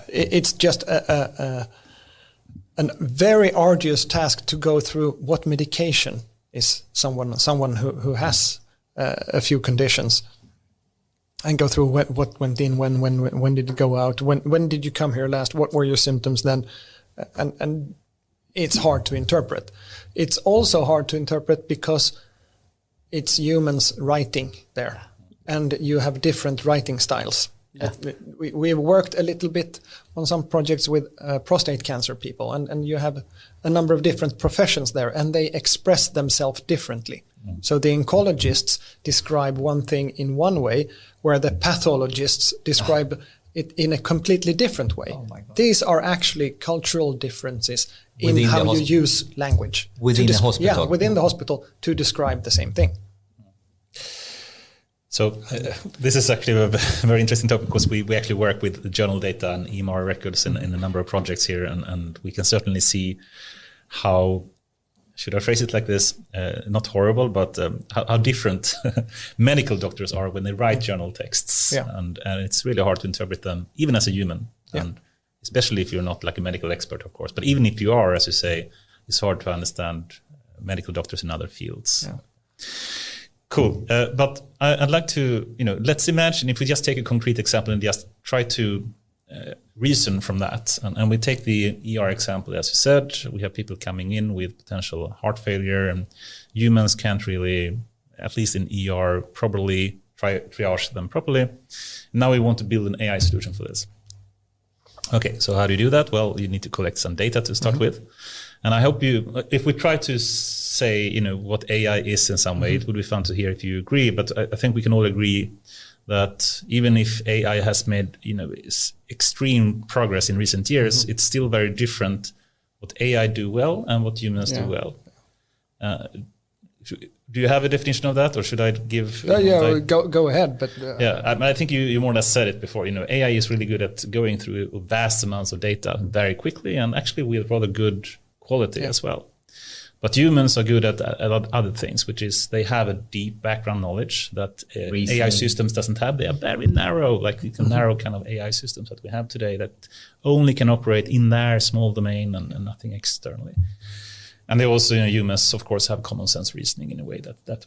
It's just a very arduous task to go through what medication is someone who has a few conditions, and go through what went in, when did it go out, when did you come here last, what were your symptoms then, and it's hard to interpret. It's also hard to interpret because it's humans writing there, and you have different writing styles. We've worked a little bit on some projects with prostate cancer people, and you have a number of different professions there, and they express themselves differently. So the oncologists describe one thing in one way, where the pathologists describe it in a completely different way. Oh my God. These are actually cultural differences in Within how you use language. Within the hospital. Yeah, within the hospital to describe the same thing. So this is actually a very interesting topic, because we actually work with journal data and EMR records in a number of projects here, and we can certainly see how, should I phrase it like this, not horrible, but how different medical doctors are when they write journal texts. And it's really hard to interpret them, even as a human, and especially if you're not like a medical expert, of course. But even if you are, as you say, it's hard to understand medical doctors in other fields. Cool. But I'd like to, let's imagine if we just take a concrete example and just try to reason from that. And we take the ER example, as you said, we have people coming in with potential heart failure, and humans can't really, at least in ER, properly triage them properly. Now we want to build an AI solution for this. Okay, so how do you do that? Well, you need to collect some data to start with. And I hope if we try to say, what AI is in some way, it would be fun to hear if you agree. But I think we can all agree that even if AI has made, extreme progress in recent years, it's still very different what AI do well and what humans do well. Do you have a definition of that, or should I give? Go ahead. But I think you more or less said it before. AI is really good at going through vast amounts of data very quickly, and actually with rather good quality as well. But humans are good at other things, which is they have a deep background knowledge that AI systems doesn't have. They are very narrow, like the narrow kind of AI systems that we have today that only can operate in their small domain and nothing externally. And they also, humans, of course, have common sense reasoning in a way that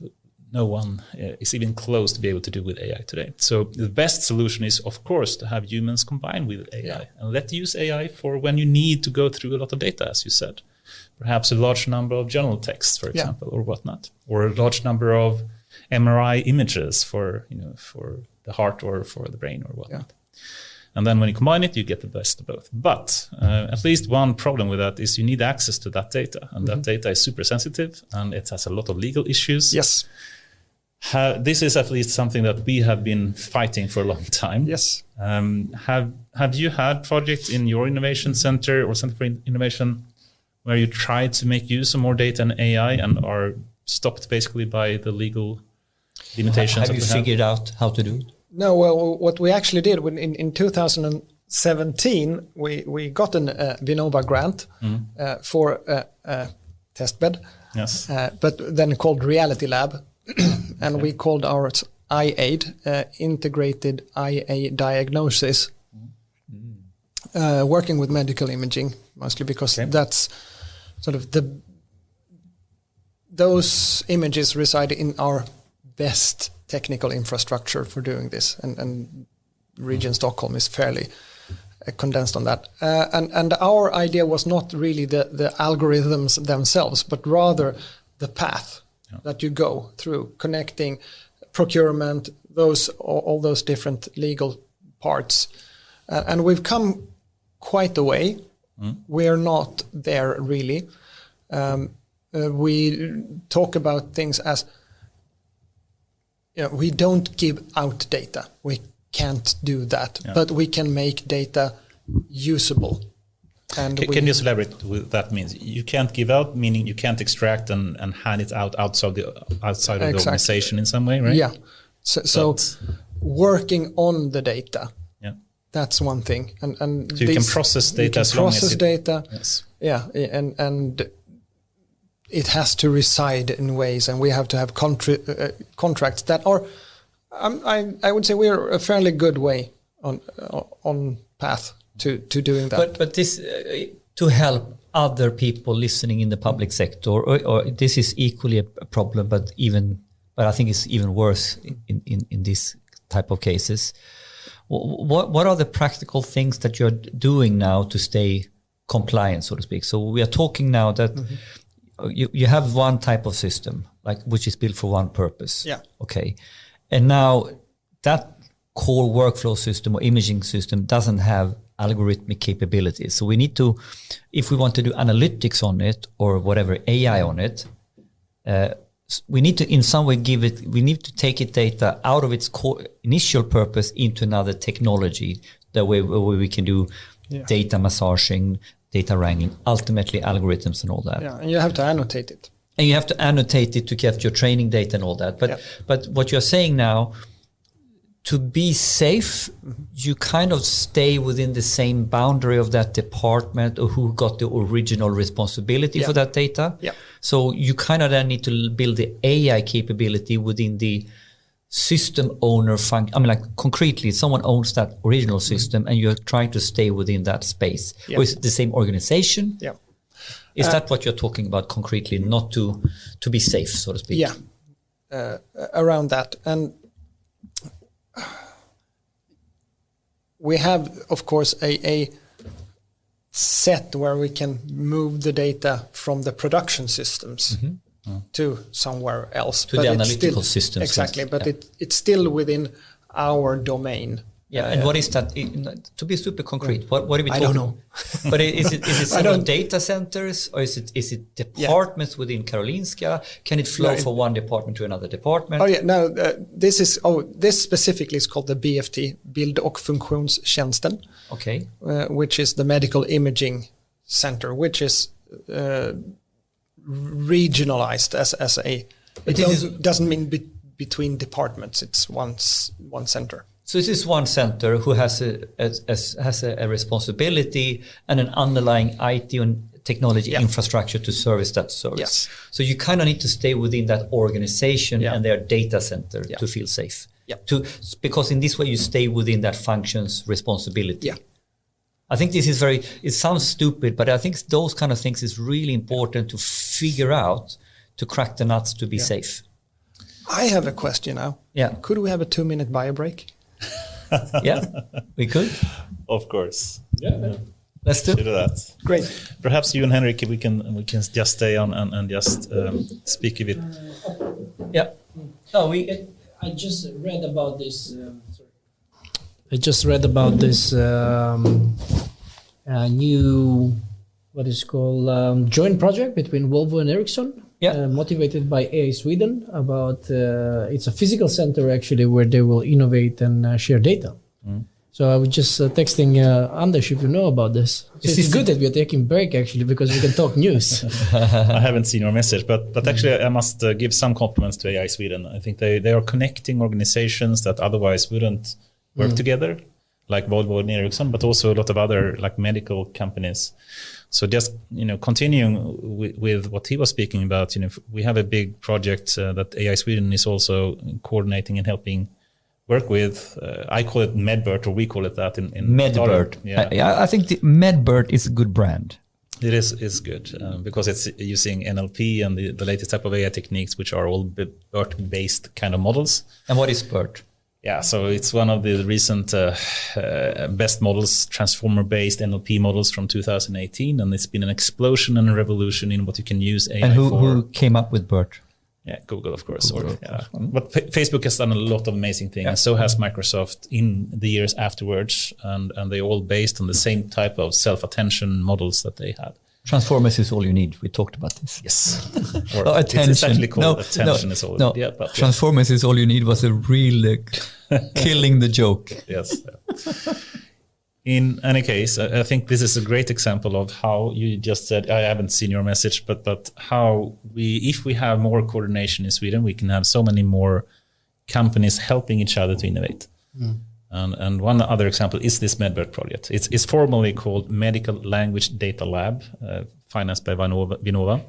no one is even close to be able to do with AI today. So the best solution is, of course, to have humans combined with AI and let use AI for when you need to go through a lot of data, as you said. Perhaps a large number of journal texts, for example, or whatnot, or a large number of MRI images for the heart or for the brain or whatnot. And then when you combine it, you get the best of both. But at least one problem with that is you need access to that data. And that data is super sensitive and it has a lot of legal issues. Yes. This is at least something that we have been fighting for a long time. Yes. Have you had projects in your innovation center or Center for Innovation where you tried to make use of more data and AI and are stopped basically by the legal limitations? Have you figured out how to do it? No, well, what we actually did in 2017, we got an Vinnova grant for a test bed, but then called Reality Lab, and we called ours IAID, Integrated IA Diagnosis, working with medical imaging, mostly because that's sort of those images reside in our best technical infrastructure for doing this, and Region Stockholm is fairly condensed on that. And our idea was not really the algorithms themselves, but rather the path that you go through, connecting procurement, all those different legal parts. And we've come quite a way. We're not there really. We talk about things as, we don't give out data. We can't do that, but we can make data usable. And can you elaborate what that means? You can't give out, meaning you can't extract and hand it out outside of the organization in some way, right? Yeah. So working on the data, that's one thing. And so you can process data as long as data. Yes. Yeah, and it has to reside in ways, and we have to have contracts that are, I would say we're a fairly good way on path to doing that. But this to help other people listening in the public sector, or this is equally a problem, but I think it's even worse in this type of cases. What are the practical things that you're doing now to stay compliant, so to speak? So we are talking now that you have one type of system, like which is built for one purpose. Yeah. Okay. And now that core workflow system or imaging system doesn't have algorithmic capabilities. So we need to, if we want to do analytics on it or whatever AI on it, we need to in some way we need to take it data out of its core initial purpose into another technology, the way we can do data massaging, data wrangling, ultimately algorithms and all that. Yeah, and you have to annotate it. And you have to annotate it to get your training data and all that. But what you're saying now, to be safe, you kind of stay within the same boundary of that department or who got the original responsibility for that data. Yeah. So you kind of then need to build the AI capability within the system owner function. I mean, like concretely, someone owns that original system and you're trying to stay within that space. Or is it the same organization? Yeah. Is that what you're talking about concretely, not to be safe, so to speak? Yeah, around that. And we have, of course, a set where we can move the data from the production systems to somewhere else. To the analytical systems. Exactly, but it's still within our domain. Yeah, and what is that? To be super concrete, what are we talking? I don't know. But is it several data centers, or is it departments within Karolinska? Can it flow from one department to another department? Oh yeah, no. This specifically is called the BFT, Bild- och Funktionstjänsten. Okay. Which is the medical imaging center, which is regionalized as a It doesn't mean between departments. It's one center. So this is one center who has a responsibility and an underlying IT and technology infrastructure to service that service. Yes. So you kind of need to stay within that organization and their data center to feel safe. Yeah. Because in this way you stay within that function's responsibility. Yeah. I think this is it sounds stupid, but I think those kind of things is really important to figure out, to crack the nuts, to be safe. I have a question now. Yeah. Could we have a 2-minute bio break? Yeah, we could. Of course. Yeah. Let's do that. Great. Perhaps you and Henrik, we can just stay on and just speak a bit. Yeah. Oh, I just read about this. I just read about this new, what is called, joint project between Volvo and Ericsson. Yeah. Motivated by AI Sweden about it's a physical center actually where they will innovate and share data. So I was just texting Anders if you know about this. So it's good that we are taking break actually because we can talk news. I haven't seen your message, but actually I must give some compliments to AI Sweden. I think they are connecting organizations that otherwise wouldn't work together, like Volvo and Ericsson, but also a lot of other like medical companies. So just continuing with what he was speaking about, we have a big project that AI Sweden is also coordinating and helping work with. I call it MedBert, or we call it that in MedBert. Yeah, I think the MedBert is a good brand. It is good because it's using NLP and the latest type of AI techniques, which are all BERT-based kind of models. And what is BERT? Yeah, so it's one of the recent best models, transformer-based NLP models from 2018, and it's been an explosion and a revolution in what you can use AI and for. Who came up with BERT? Yeah, Google, of course. But Facebook has done a lot of amazing things, and so has Microsoft in the years afterwards, and they're all based on the same type of self-attention models that they had. Transformers is all you need. We talked about this. Yes. Or attention. It's actually called attention is all. No. Yeah, but Transformers is all you need was a real killing the joke. Yes. In any case, I think this is a great example of how you just said, I haven't seen your message, but how if we have more coordination in Sweden, we can have so many more companies helping each other to innovate. And one other example is this MedBert project. It's formally called Medical Language Data Lab, financed by Vinnova.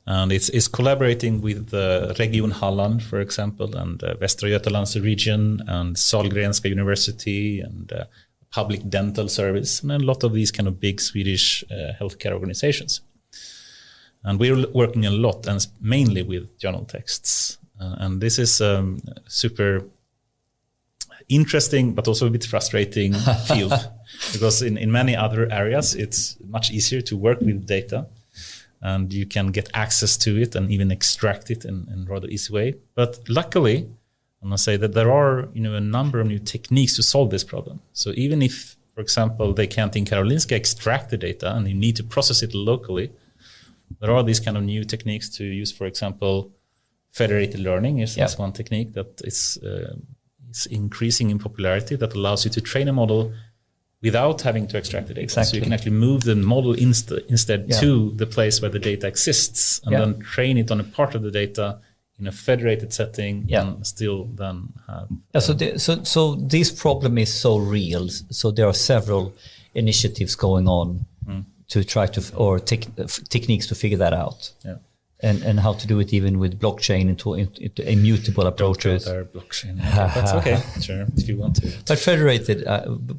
And it's collaborating with Region Halland, for example, and Västra Götalands region, and Sahlgrenska University, and Public Dental Service, and a lot of these kind of big Swedish healthcare organizations. And we're working a lot, and mainly with journal texts. And this is super interesting, but also a bit frustrating field, because in many other areas, it's much easier to work with data, and you can get access to it and even extract it in a rather easy way. But luckily, I must say that there are a number of new techniques to solve this problem. So even if, for example, they can't in Karolinska extract the data and you need to process it locally, there are these kind of new techniques to use. For example, federated learning is one technique that is increasing in popularity, that allows you to train a model without having to extract the data. Exactly. So you can actually move the model instead to the place where the data exists, and then train it on a part of the data in a federated setting, and still then have... So this problem is so real. So there are several initiatives going on to try to, or techniques to figure that out. Yeah. And how to do it even with blockchain into immutable approaches. Blockchain. That's okay, sure, if you want to. But federated,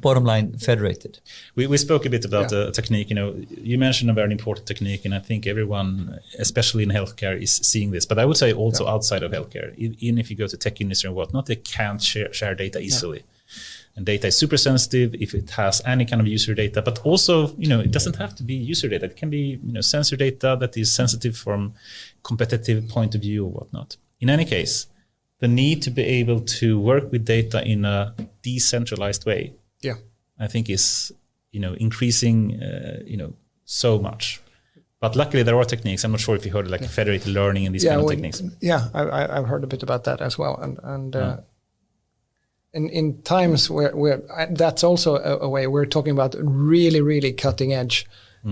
bottom line, federated. We spoke a bit about the technique. You mentioned a very important technique, and I think everyone, especially in healthcare, is seeing this. But I would say also outside of healthcare, even if you go to tech industry and whatnot, they can't share data easily. Yeah. And data is super sensitive if it has any kind of user data, but also, it doesn't have to be user data. It can be, sensor data that is sensitive from competitive point of view or whatnot. In any case, the need to be able to work with data in a decentralized way, I think is, increasing, so much. But luckily there are techniques. I'm not sure if you heard like federated learning and these kind of techniques. Yeah, I've heard a bit about that as well. And in times where that's also a way we're talking about really, really cutting edge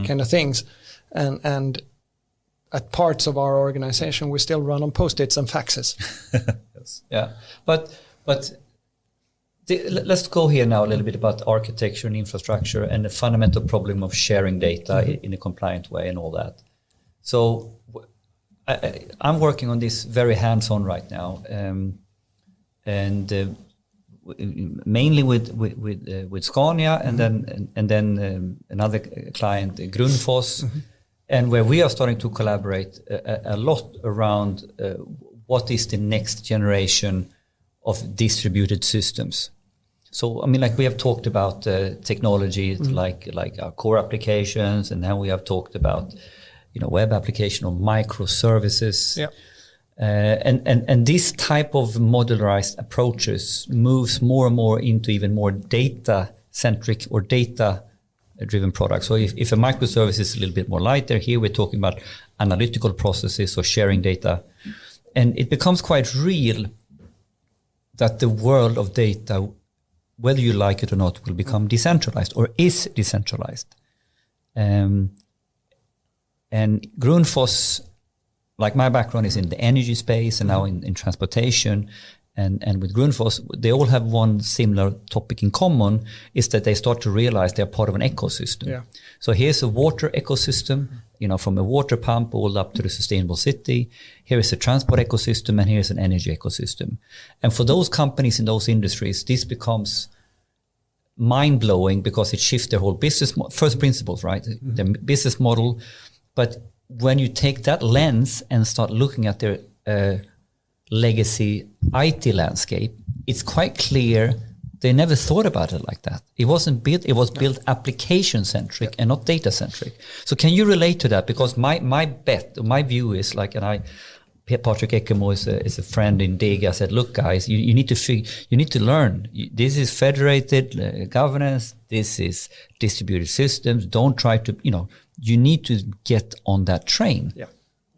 kind of things. And at parts of our organization, we still run on Post-its and faxes. Yes. Yeah, but let's go here now a little bit about architecture and infrastructure and the fundamental problem of sharing data in a compliant way and all that. So I'm working on this very hands-on right now, and mainly with Scania, and then another client, Grundfos, and where we are starting to collaborate a lot around what is the next generation of distributed systems. So, I mean, like we have talked about technology like our core applications, and now we have talked about, web application or microservices. Yeah. And this type of modularized approaches moves more and more into even more data-centric or data-driven products. So if a microservice is a little bit more lighter, here we're talking about analytical processes or sharing data. And it becomes quite real that the world of data, whether you like it or not, will become decentralized or is decentralized. And Grundfos, like my background is in the energy space and now in transportation, and with Grundfos, they all have one similar topic in common, is that they start to realize they're part of an ecosystem. Yeah. So here's a water ecosystem, from a water pump all up to the sustainable city. Here is a transport ecosystem, and here's an energy ecosystem. And for those companies in those industries, this becomes mind-blowing because it shifts their whole business, first principles, right? Their business model. But when you take that lens and start looking at their legacy IT landscape, it's quite clear they never thought about it like that. It wasn't built, it was built application-centric and not data-centric. So can you relate to that? Because my view is like, and Patrick Ekemo is a friend in DIG. I said, look, guys, you need to learn. This is federated governance. This is distributed systems. Don't try to, you need to get on that train. Yeah.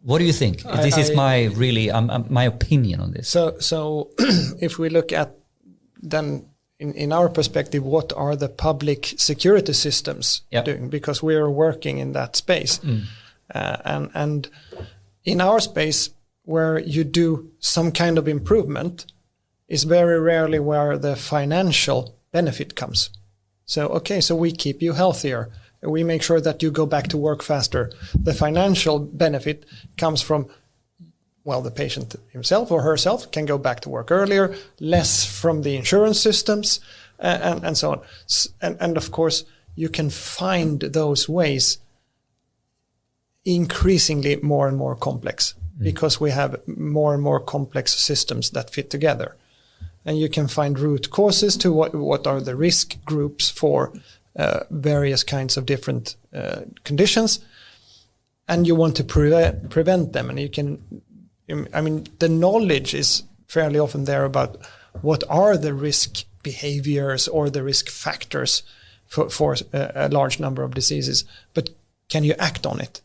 What do you think? This is my opinion on this. So if we look at then in our perspective, what are the public security systems doing? Because we are working in that space. And in our space, where you do some kind of improvement is very rarely where the financial benefit comes. So we keep you healthier. We make sure that you go back to work faster. The financial benefit comes from, the patient himself or herself can go back to work earlier, less from the insurance systems, and so on. And of course, you can find those ways increasingly more and more complex because we have more and more complex systems that fit together. And you can find root causes to what are the risk groups for various kinds of different conditions, and you want to prevent them. And you can, the knowledge is fairly often there about what are the risk behaviors or the risk factors for a large number of diseases, but can you act on it?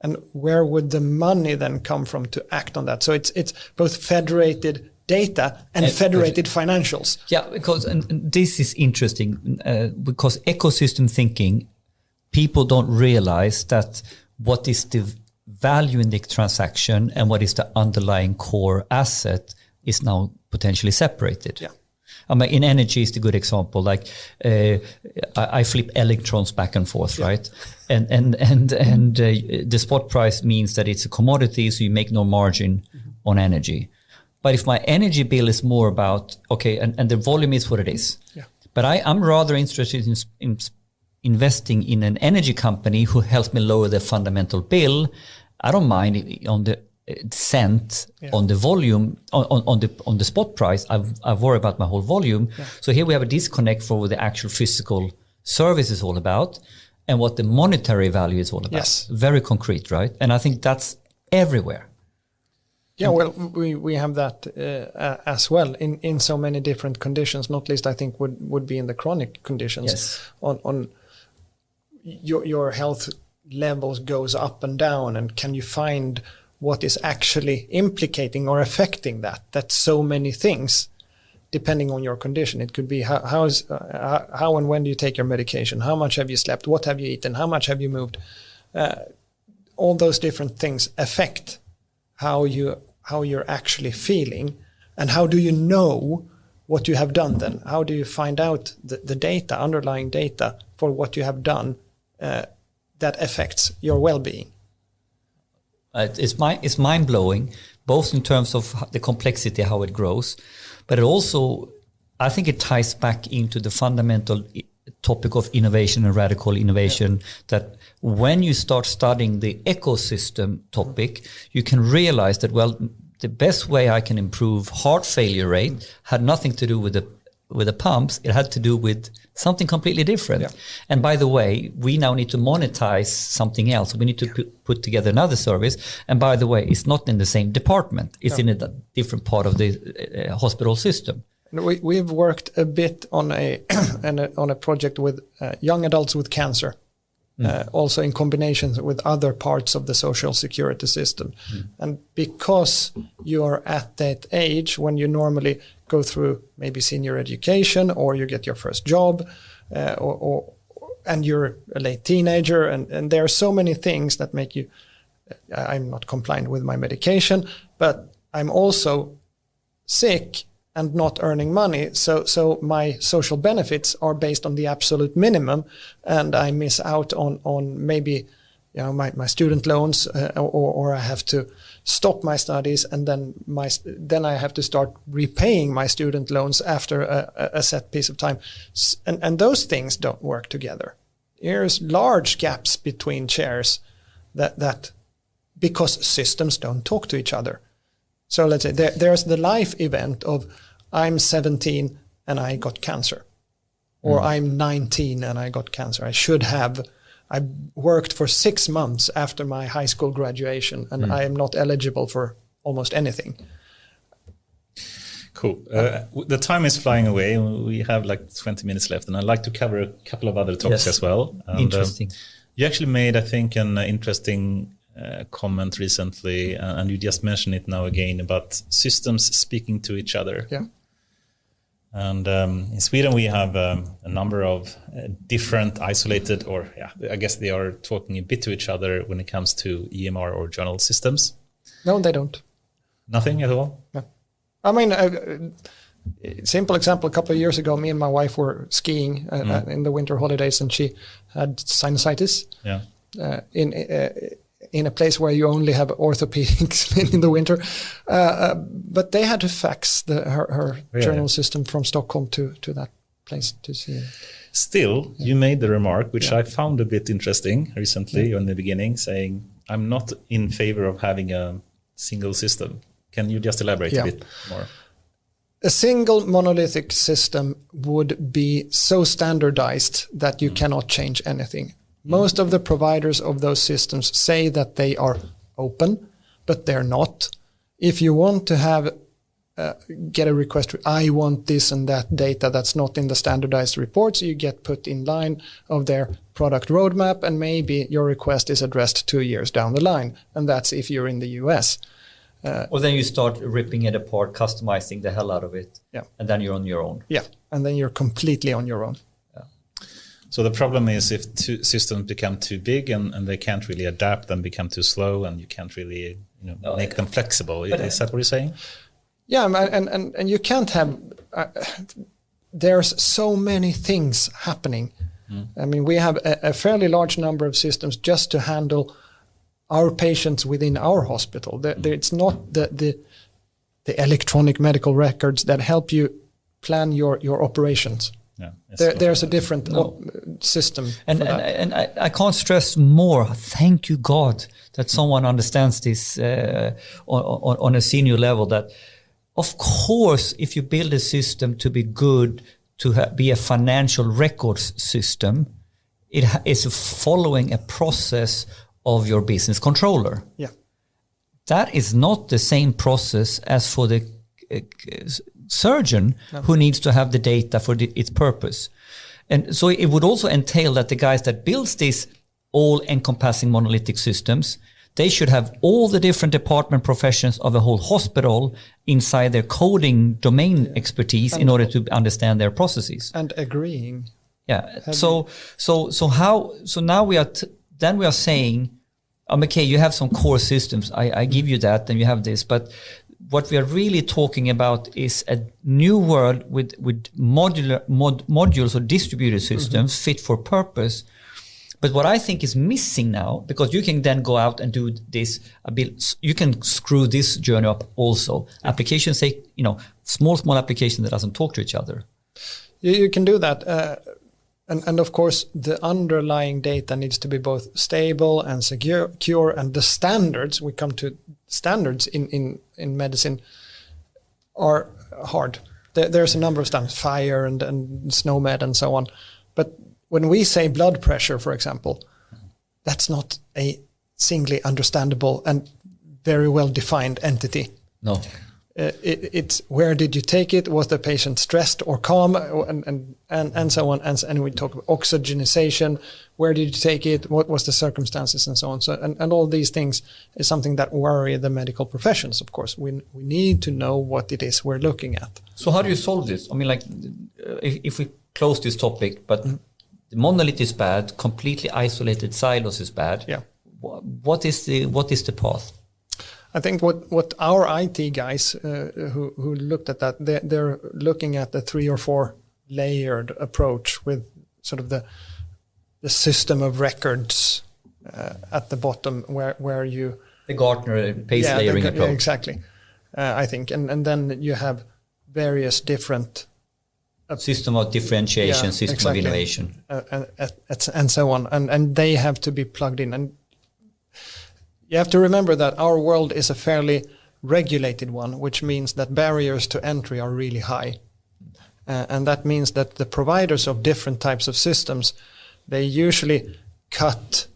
And where would the money then come from to act on that? So it's both federated data and federated financials. Yeah, because and this is interesting because ecosystem thinking, people don't realize that what is the value in the transaction and what is the underlying core asset is now potentially separated. Yeah. In energy is the good example. Like I flip electrons back and forth, right? And the spot price means that it's a commodity, so you make no margin on energy. But if my energy bill is more about, and the volume is what it is. Yeah. But I'm rather interested in investing in an energy company who helps me lower the fundamental bill. I don't mind on the cent on the volume, on the spot price. I worry about my whole volume. Yeah. So here we have a disconnect for what the actual physical service is all about and what the monetary value is all about. Yes. Very concrete, right? And I think that's everywhere. Yeah, well, we have that as well in so many different conditions. Not least, I think would be in the chronic conditions. Yes. On your health levels goes up and down, and can you find what is actually implicating or affecting that? That's so many things, depending on your condition. It could be how and when do you take your medication? How much have you slept? What have you eaten? How much have you moved? all those different things affect how you're actually feeling, and how do you know what you have done then? How do you find out the data, underlying data for what you have done that affects your well-being? It's mind-blowing, both in terms of the complexity, how it grows, but it also, I think it ties back into the fundamental topic of innovation and radical innovation, that when you start studying the ecosystem topic, you can realize that, well, the best way I can improve heart failure rate had nothing to do with the pumps. It had to do with something completely different. Yeah. And by the way, we now need to monetize something else. We need to put together another service. And by the way, it's not in the same department. It's in a different part of the hospital system. We've worked a bit on a project with young adults with cancer. Also in combination with other parts of the social security system. And because you are at that age when you normally go through maybe senior education, or you get your first job, and you're a late teenager, and there are so many things that make you, I'm not compliant with my medication, but I'm also sick and not earning money, so my social benefits are based on the absolute minimum, and I miss out on maybe, my student loans, or I have to stop my studies, and then I have to start repaying my student loans after a set piece of time, and those things don't work together. There's large gaps between chairs that because systems don't talk to each other. So let's say there's the life event of I'm 17 and I got cancer, or I'm 19 and I got cancer. I worked for 6 months after my high school graduation, and I am not eligible for almost anything. Cool. The time is flying away. We have like 20 minutes left, and I'd like to cover a couple of other topics as well. And, interesting. You actually made, I think, an interesting comment recently, and you just mentioned it now again, about systems speaking to each other. Yeah. And in Sweden, we have a number of different isolated, or I guess they are talking a bit to each other when it comes to EMR or journal systems. No, they don't. Nothing at all? No. I mean, simple example, a couple of years ago, me and my wife were skiing in the winter holidays, and she had sinusitis. Yeah. In a place where you only have orthopedics in the winter. But they had to fax her journal system from Stockholm to that place to see it. Still, you made the remark, which I found a bit interesting recently in the beginning, saying, I'm not in favor of having a single system. Can you just elaborate a bit more? A single monolithic system would be so standardized that you cannot change anything. Most of the providers of those systems say that they are open, but they're not. If you want to have get a request, I want this and that data that's not in the standardized reports, you get put in line of their product roadmap, and maybe your request is addressed 2 years down the line, and that's if you're in the US. Or then you start ripping it apart, customizing the hell out of it, and then you're on your own. Yeah, and then you're completely on your own. So the problem is if systems become too big and they can't really adapt and become too slow, and you can't really make them flexible. Is that what you're saying? Yeah, and you can't have. There's so many things happening. I mean, we have a fairly large number of systems just to handle our patients within our hospital. It's not the electronic medical records that help you plan your operations. Yeah, there's a different system. And I can't stress more, thank you God, that someone understands this on a senior level, that of course, if you build a system to be good, to be a financial records system, it is following a process of your business controller. Yeah, that is not the same process as for the surgeon who needs to have the data for its purpose. And so it would also entail that the guys that builds these all-encompassing monolithic systems, they should have all the different department professions of a whole hospital inside their coding domain expertise in order to understand their processes. And agreeing. Yeah. So now we are saying Okay, you have some core systems. I give you that, and you have this. But what we are really talking about is a new world with modules or distributed systems fit for purpose. But what I think is missing now, because you can then go out and do this a bit, you can screw this journey up also. Applications say, small application that doesn't talk to each other. You can do that. And of course, the underlying data needs to be both stable and secure. And the standards, we come to standards in medicine, are hard. There's a number of standards, FHIR and SNOMED and so on. But when we say blood pressure, for example, that's not a singly understandable and very well defined entity. No. It's where did you take it? Was the patient stressed or calm? And so on. And we talk about oxygenization. Where did you take it? What was the circumstances and so on? So and all these things is something that worry the medical professions. Of course, we need to know what it is we're looking at. So how do you solve this? I mean, like if we close this topic, but the monolith is bad, completely isolated silos is bad. Yeah. What is the path? I think what our IT guys who looked at that, they're looking at the 3 or 4 layered approach with sort of the system of records at the bottom where you... The Gartner pace layering approach. Yeah, exactly. I think. And then you have various different... system of differentiation, system of innovation. And so on. And they have to be plugged in. And you have to remember that our world is a fairly regulated one, which means that barriers to entry are really high. And that means that the providers of different types of systems, they usually cut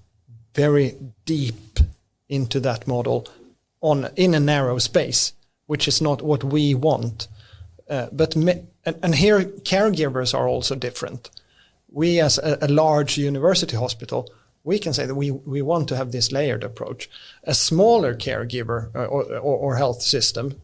very deep into that model in a narrow space, which is not what we want. And here caregivers are also different. We as a large university hospital, we can say that we want to have this layered approach. A smaller caregiver or health system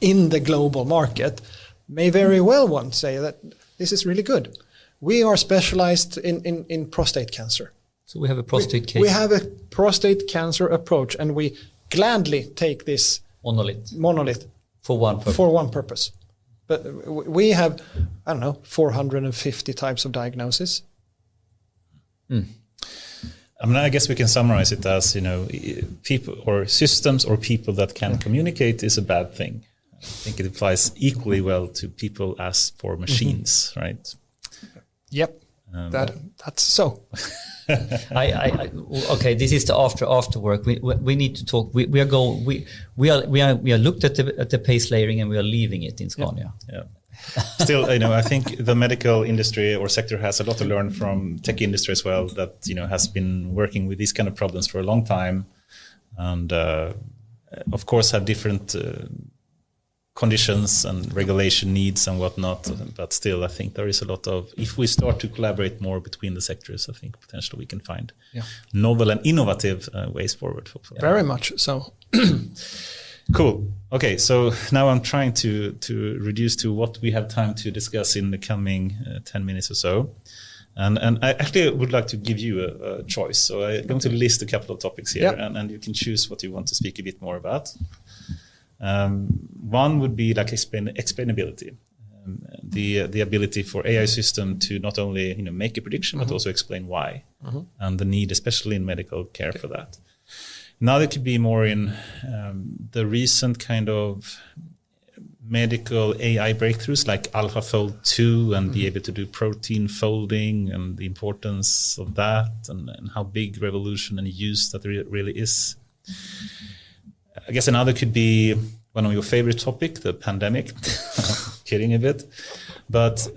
in the global market may very well want to say that this is really good. We are specialized in prostate cancer. So we have a prostate case. We have a prostate cancer approach, and we gladly take this monolith for one purpose. For one purpose. But we have, 450 types of diagnosis. I mean, I guess we can summarize it as, people or systems or people that can communicate is a bad thing. I think it applies equally well to people as for machines, right? Yep, that's so. Okay, this is the after work. We need to talk. We are looked at the pace layering, and we are leaving it in Scania. Yeah. Still, I think the medical industry or sector has a lot to learn from tech industry as well. That has been working with these kind of problems for a long time, and of course have different conditions and regulation needs and whatnot. But still, I think there is a lot of, if we start to collaborate more between the sectors, I think potentially we can find novel and innovative ways forward. Hopefully. Very much so. Cool. Okay, so now I'm trying to reduce to what we have time to discuss in the coming 10 minutes or so. And I actually would like to give you a choice. So I'm going to list a couple of topics here, and you can choose what you want to speak a bit more about. One would be like explainability, the ability for AI system to not only make a prediction but also explain why, and the need, especially in medical care, for that. Now it could be more in the recent kind of medical AI breakthroughs like AlphaFold 2 and be able to do protein folding and the importance of that and how big revolution and use that really is. I guess another could be one of your favorite topic, the pandemic. Kidding a bit. But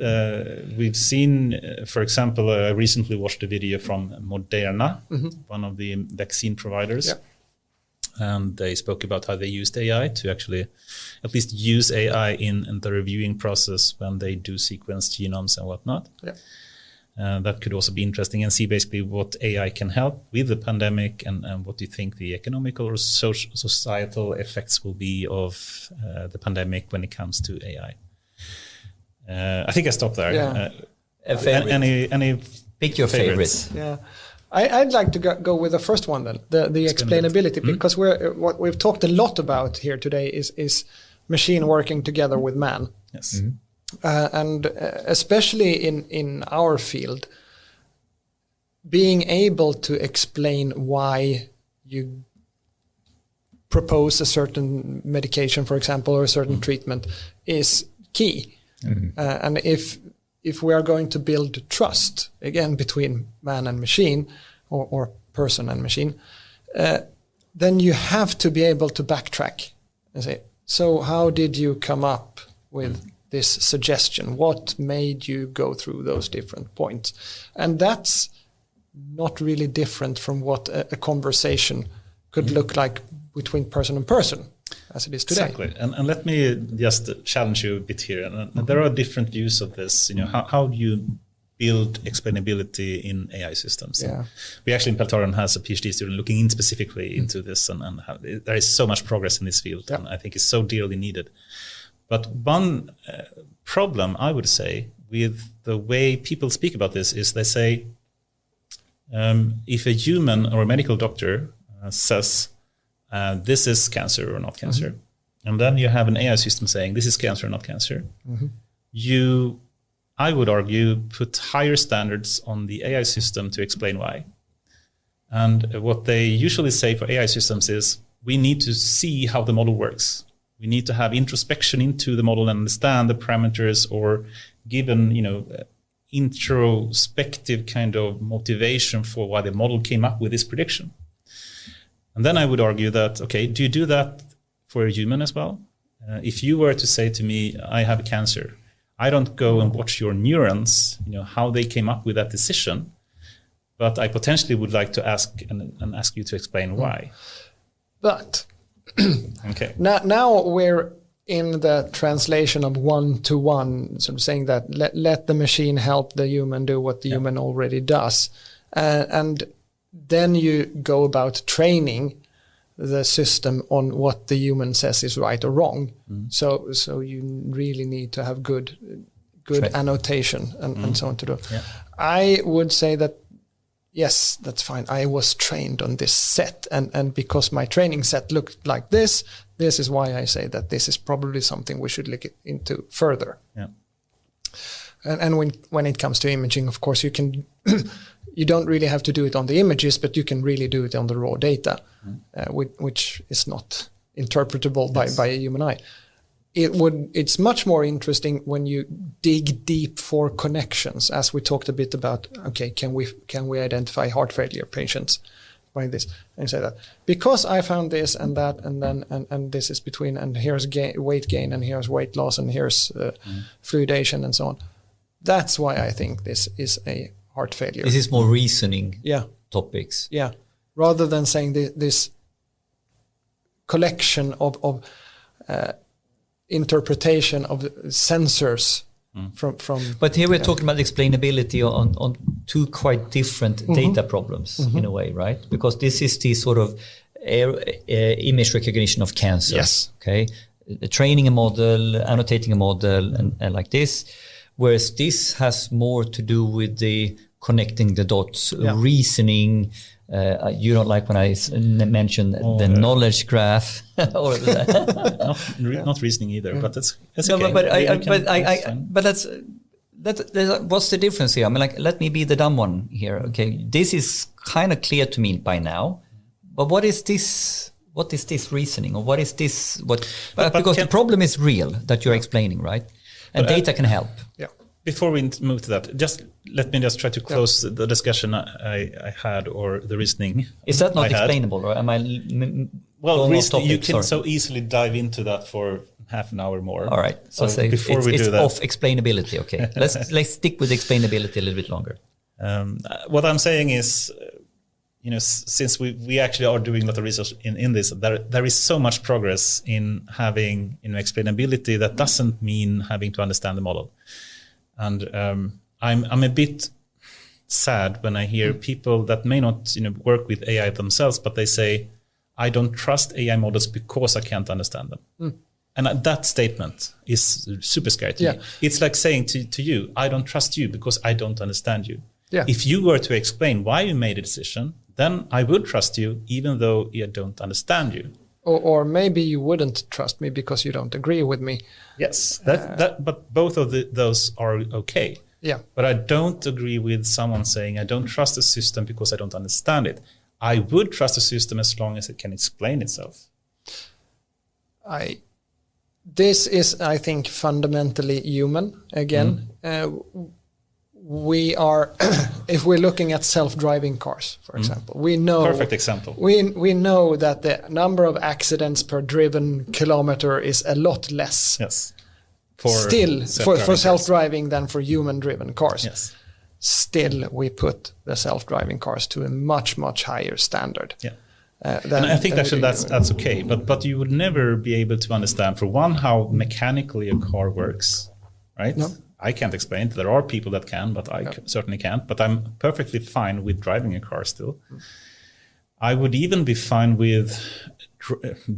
we've seen, for example, I recently watched a video from Moderna, one of the vaccine providers. Yeah. And they spoke about how they used AI to actually at least use AI in the reviewing process when they do sequence genomes and whatnot. Yeah. That could also be interesting and see basically what AI can help with the pandemic and what do you think the economical or societal effects will be of the pandemic when it comes to AI. I think I stop there. Yeah. Any pick your favorites? Yeah. I'd like to go with the first one then, the explainability, because what we've talked a lot about here today is machine working together with man. Yes. And especially in our field, being able to explain why you propose a certain medication, for example, or a certain treatment is key. And if we are going to build trust, again, between man and machine, or person and machine, then you have to be able to backtrack and say, so how did you come up with this suggestion? What made you go through those different points? And that's not really different from what a conversation could look like between person and person, as it is today. Exactly. And let me just challenge you a bit here. And there are different views of this. How do you build explainability in AI systems? Yeah. We actually in Peltoran has a PhD student looking in specifically into this, and how, there is so much progress in this field, and I think it's so dearly needed. But one problem, I would say, with the way people speak about this is they say, if a human or a medical doctor says, this is cancer or not cancer, and then you have an AI system saying this is cancer or not cancer, you, I would argue, put higher standards on the AI system to explain why. And what they usually say for AI systems is, we need to see how the model works. We need to have introspection into the model and understand the parameters, or given, introspective kind of motivation for why the model came up with this prediction. And then I would argue that, okay, do you do that for a human as well? If you were to say to me, I have cancer, I don't go and watch your neurons, how they came up with that decision, but I potentially would like to ask and ask you to explain why. But okay, now we're in the translation of one-to-one, sort of saying that let the machine help the human do what the human already does. And then you go about training the system on what the human says is right or wrong. So you really need to have good annotation and so on to do. Yeah. I would say that, yes, that's fine. I was trained on this set, and because my training set looked like this is why I say that this is probably something we should look into further. Yeah. And when it comes to imaging, of course, you can you don't really have to do it on the images, but you can really do it on the raw data, which is not interpretable by a human eye. It's much more interesting when you dig deep for connections, as we talked a bit about. Okay, can we identify heart failure patients by this, and say that because I found this and that, and then and this is between, and here's weight gain, and here's weight loss, and here's fluidation, and so on. That's why I think this is a heart failure. This is more reasoning topics. Yeah, rather than saying this collection of interpretation of sensors from. But here we're talking about explainability on two quite different data problems in a way, right? Because this is the sort of image recognition of cancer. Yes. Okay. Training a model, annotating a model, and like this. Whereas this has more to do with the connecting the dots, reasoning. You don't like when I mention the knowledge graph, or not reasoning either. But that's no, okay. But that's what's the difference here? I mean, like, let me be the dumb one here. Okay, this is kind of clear to me by now, but what is this? What is this reasoning, or what is this? Because the problem is real that you're explaining, right? And data can help. Yeah. Before we move to that, let me try to close the discussion I had, or the reasoning. Is that not explainable, or am I? Reasoning, you can so easily dive into that for half an hour more. All right. So before we do that, off explainability. Okay. let's stick with explainability a little bit longer. What I'm saying is, since we actually are doing a lot of research in this, there is so much progress in having explainability that doesn't mean having to understand the model. And I'm a bit sad when I hear people that may not work with AI themselves, but they say, I don't trust AI models because I can't understand them. And that statement is super scary to me. It's like saying to you, I don't trust you because I don't understand you. Yeah. If you were to explain why you made a decision, then I would trust you, even though I don't understand you. Or maybe you wouldn't trust me because you don't agree with me. Yes, but both of those are okay. Yeah. But I don't agree with someone saying I don't trust the system because I don't understand it. I would trust the system as long as it can explain itself. This is, I think, fundamentally human. Again, we are, if we're looking at self-driving cars, for example, we know. Perfect example. We know that the number of accidents per driven kilometer is a lot less. Yes. For self-driving than for human-driven cars. Yes. Still, we put the self-driving cars to a much, much higher standard. Yeah. And I think actually that's okay, but you would never be able to understand, for one, how mechanically a car works, right? No. I can't explain it. There are people that can, but I certainly can't. But I'm perfectly fine with driving a car still. I would even be fine with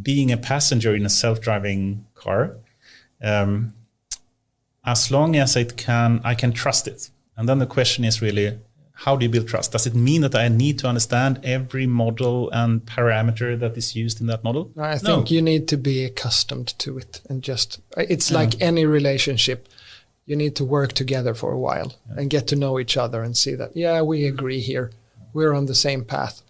being a passenger in a self-driving car, as long as I can trust it. And then the question is really, how do you build trust? Does it mean that I need to understand every model and parameter that is used in that model? I think you need to be accustomed to it, and it's like any relationship. You need to work together for a while and get to know each other and see that, we agree here. We're on the same path.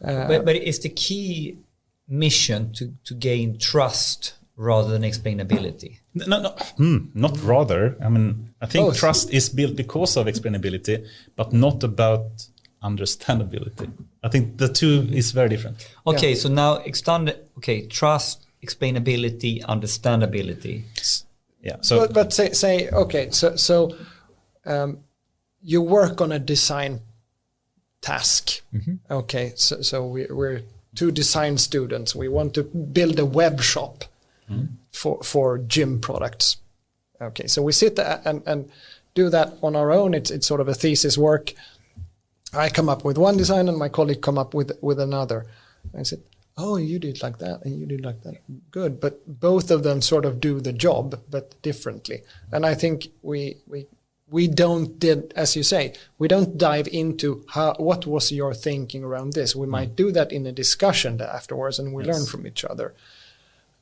But is the key mission to gain trust rather than explainability? No, not rather. I mean, I think Both. Trust is built because of explainability, but not about understandability. I think the two is very different. Okay, so now trust, explainability, understandability. Yeah. So, but say okay. So you work on a design task. Okay. So we're two design students. We want to build a web shop for gym products. Okay. So we sit and do that on our own. It's sort of a thesis work. I come up with one design and my colleague come up with another. I said, oh, you did like that and you did like that. Good. But both of them sort of do the job, but differently. And I think we don't as you say, we don't dive into what was your thinking around this. We might do that in a discussion afterwards and we learn from each other.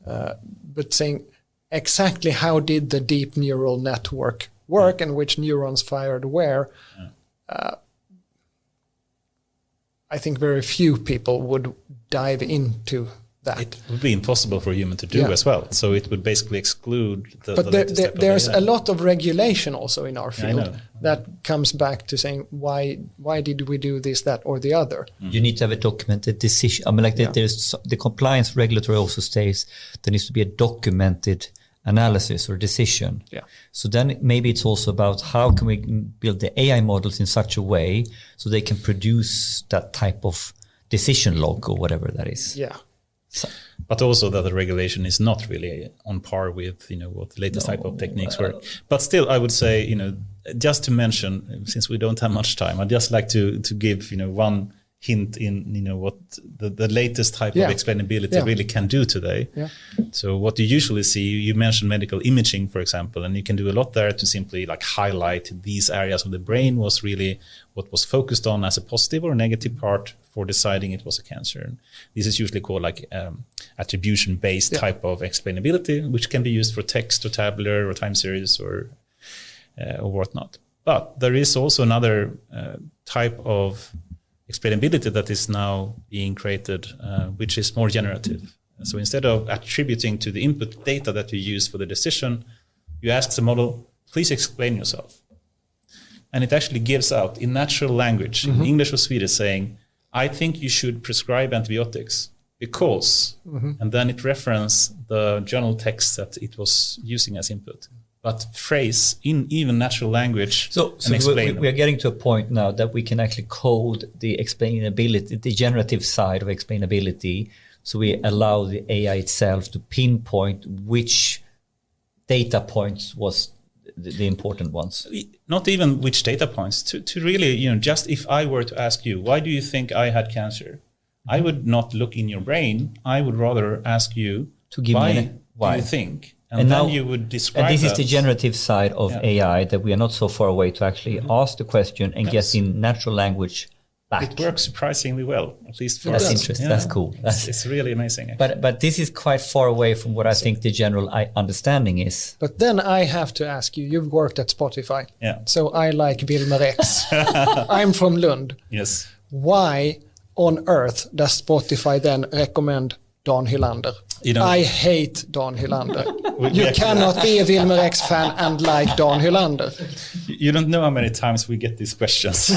But saying exactly how did the deep neural network work and which neurons fired where, I think very few people would dive into that. it would be impossible for a human to do as well. So it would basically exclude the But latest step of there's AI. a lot of regulation also in our I field know. that comes back to saying why did we do this, that, or the other? You need to have a documented decision. I mean, there's the compliance regulatory also states there needs to be a documented analysis or decision. Yeah. So then maybe it's also about how can we build the AI models in such a way so they can produce that type of decision log or whatever that is. Yeah. But also that the regulation is not really on par with what the latest type of techniques work. But still, I would say just to mention, since we don't have much time, I'd just like to give one hint in what the latest type of explainability really can do today. Yeah. So what you usually see, you mentioned medical imaging, for example, and you can do a lot there to simply highlight these areas of the brain was really what was focused on as a positive or negative part for deciding it was a cancer. And this is usually called attribution-based type of explainability, which can be used for text or tabular or time series or whatnot. But there is also another type of explainability that is now being created, which is more generative. So instead of attributing to the input data that you use for the decision, you ask the model, please explain yourself. And it actually gives out in natural language, in English or Swedish, saying, I think you should prescribe antibiotics because, and then it references the journal text that it was using as input. But phrase in even natural language and explain. We are getting to a point now that we can actually code the explainability, the generative side of explainability. So we allow the AI itself to pinpoint which data points was the important ones. Not even which data points, to really, just if I were to ask you, why do you think I had cancer? I would not look in your brain. I would rather ask you, To give why me do you think And then now, you would describe and this is that. the generative side of AI, that we are not so far away to actually ask the question and get in natural language back. It works surprisingly well, at least for That's us. interesting. That's cool. It's really amazing. Actually. But this is quite far away from what I think the general understanding is. But then I have to ask you, you've worked at Spotify. Yeah. So I like Wilmer X. I'm from Lund. Yes. Why on earth does Spotify then recommend Dan Hylander? I hate Dan Hylander. You cannot be a Wilmer X fan and like Dan Hylander. You don't know how many times we get these questions.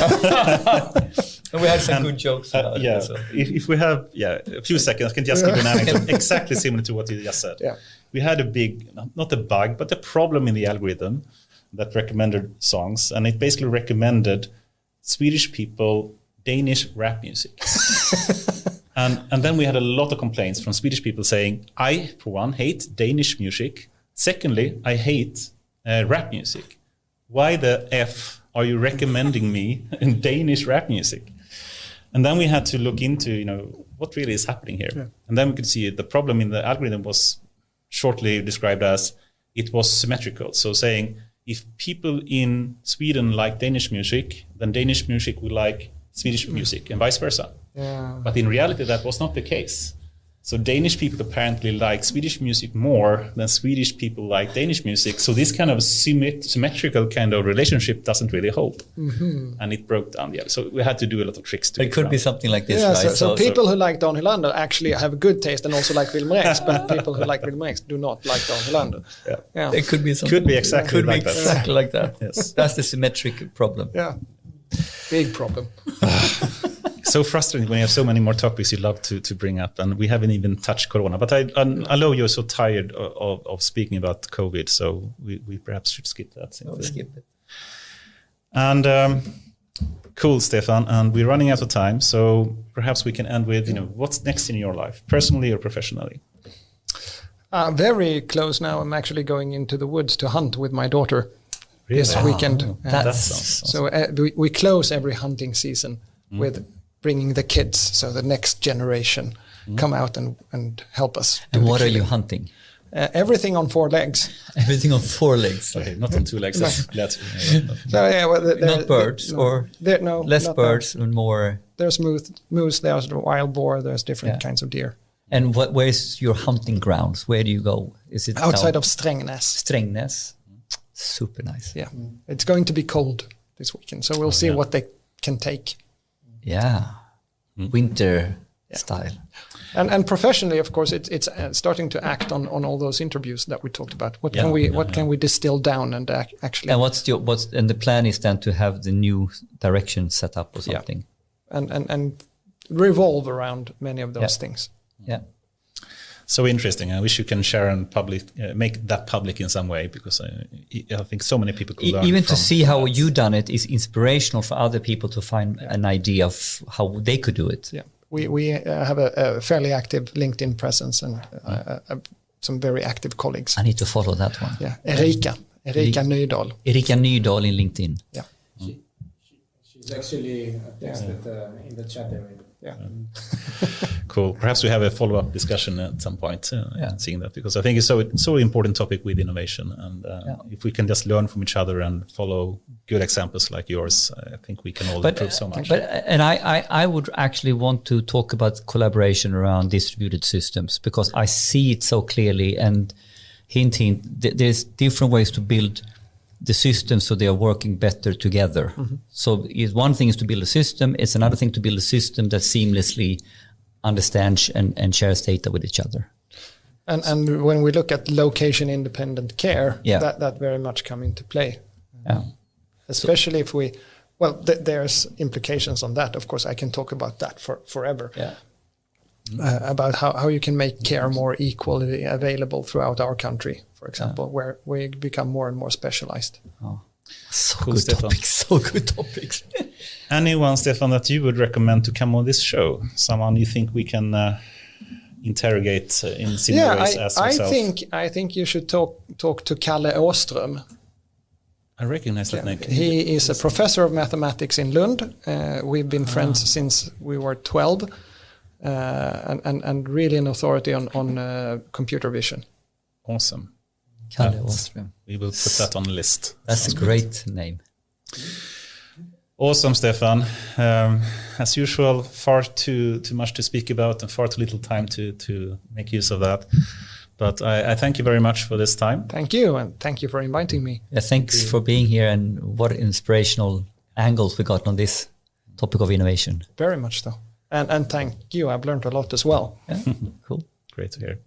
And we had some good jokes about it. So. If we have a few seconds, I can just give you an anecdote exactly similar to what you just said. Yeah. We had a big, not a bug, but a problem in the algorithm that recommended songs, and it basically recommended Swedish people Danish rap music. And then we had a lot of complaints from Swedish people saying, I, for one, hate Danish music. Secondly, I hate rap music. Why the F are you recommending me in Danish rap music? And then we had to look into, what really is happening here. Yeah. And then we could see the problem in the algorithm was shortly described as it was symmetrical. So saying, if people in Sweden like Danish music, then Danish music will like Swedish music and vice versa. Yeah. But in reality, that was not the case. So Danish people apparently like Swedish music more than Swedish people like Danish music. So this kind of symmetrical kind of relationship doesn't really hold. Mm-hmm. And it broke down. Yeah. So we had to do a lot of tricks to it could be something like this, right? So people who like Dan Hylander actually have a good taste and also like Wilmer X, but people who like Wilmer X do not like Dan Hylander. Yeah. It could be something. Could be exactly like that. Exactly like that. Yes. That's the symmetric problem. Yeah. Big problem. So frustrating when you have so many more topics you'd love to bring up, and we haven't even touched Corona. But I know you're so tired of speaking about COVID, so we perhaps should skip that. We'll skip it. And cool, Stefan. And we're running out of time, so perhaps we can end with what's next in your life, personally or professionally. Very close now. I'm actually going into the woods to hunt with my daughter this weekend. That's awesome. So we close every hunting season with bringing the kids, so the next generation come out and help us. And what are you hunting? Everything on 4 legs. Everything on 4 legs. Okay, not on 2 legs. That's not birds, or less birds and more. There's moose. There's wild boar. There's different kinds of deer. And where's your hunting grounds? Where do you go? Is it outside of Strängnäs? Strängnäs, super nice. Yeah, it's going to be cold this weekend, so we'll see what they can take. Yeah, winter style. And professionally, of course, it's starting to act on all those interviews that we talked about. What can we distill down and actually? And the plan is then to have the new direction set up or something, and revolve around many of those things. Yeah. So interesting. I wish you can share and make that public in some way, because I think so many people could learn even from to see how you done it is inspirational for other people to find an idea of how they could do it. Yeah, we have a fairly active LinkedIn presence and some very active colleagues. I need to follow that one. Yeah, Erika Nydahl. Erika Nydahl in LinkedIn. Yeah, she's actually texted in the chat area. Yeah. Cool. Perhaps we have a follow-up discussion at some point, seeing that, because I think it's so important topic with innovation, and if we can just learn from each other and follow good examples like yours, I think we can all improve so much. And I would actually want to talk about collaboration around distributed systems, because I see it so clearly, and hint, there's different ways to build the system so they are working better together. Mm-hmm. So one thing is to build a system, it's another thing to build a system that seamlessly understands and shares data with each other. And when we look at location independent care, that very much come into play. Yeah. Especially if there's implications on that. Of course, I can talk about that forever. Yeah. About how you can make care more equally available throughout our country, for example, where we become more and more specialized. Oh. So cool, good Stefan. topics. So good topics. Anyone, Stefan, that you would recommend to come on this show? Someone you think we can interrogate in similar ways as yourself? I think you should talk to Kalle Åström. I recognize that name. He is a professor of mathematics in Lund. We've been friends since we were 12, and really an authority on computer vision. Awesome. Kalle Åström. We will put that on the list. That's a great name. Awesome, Stefan. As usual, far too much to speak about and far too little time to make use of that. But I thank you very much for this time. Thank you, and thank you for inviting me. Yeah, thanks for being here, and what inspirational angles we got on this topic of innovation. Very much so. And thank you. I've learned a lot as well. Yeah, cool. Great to hear.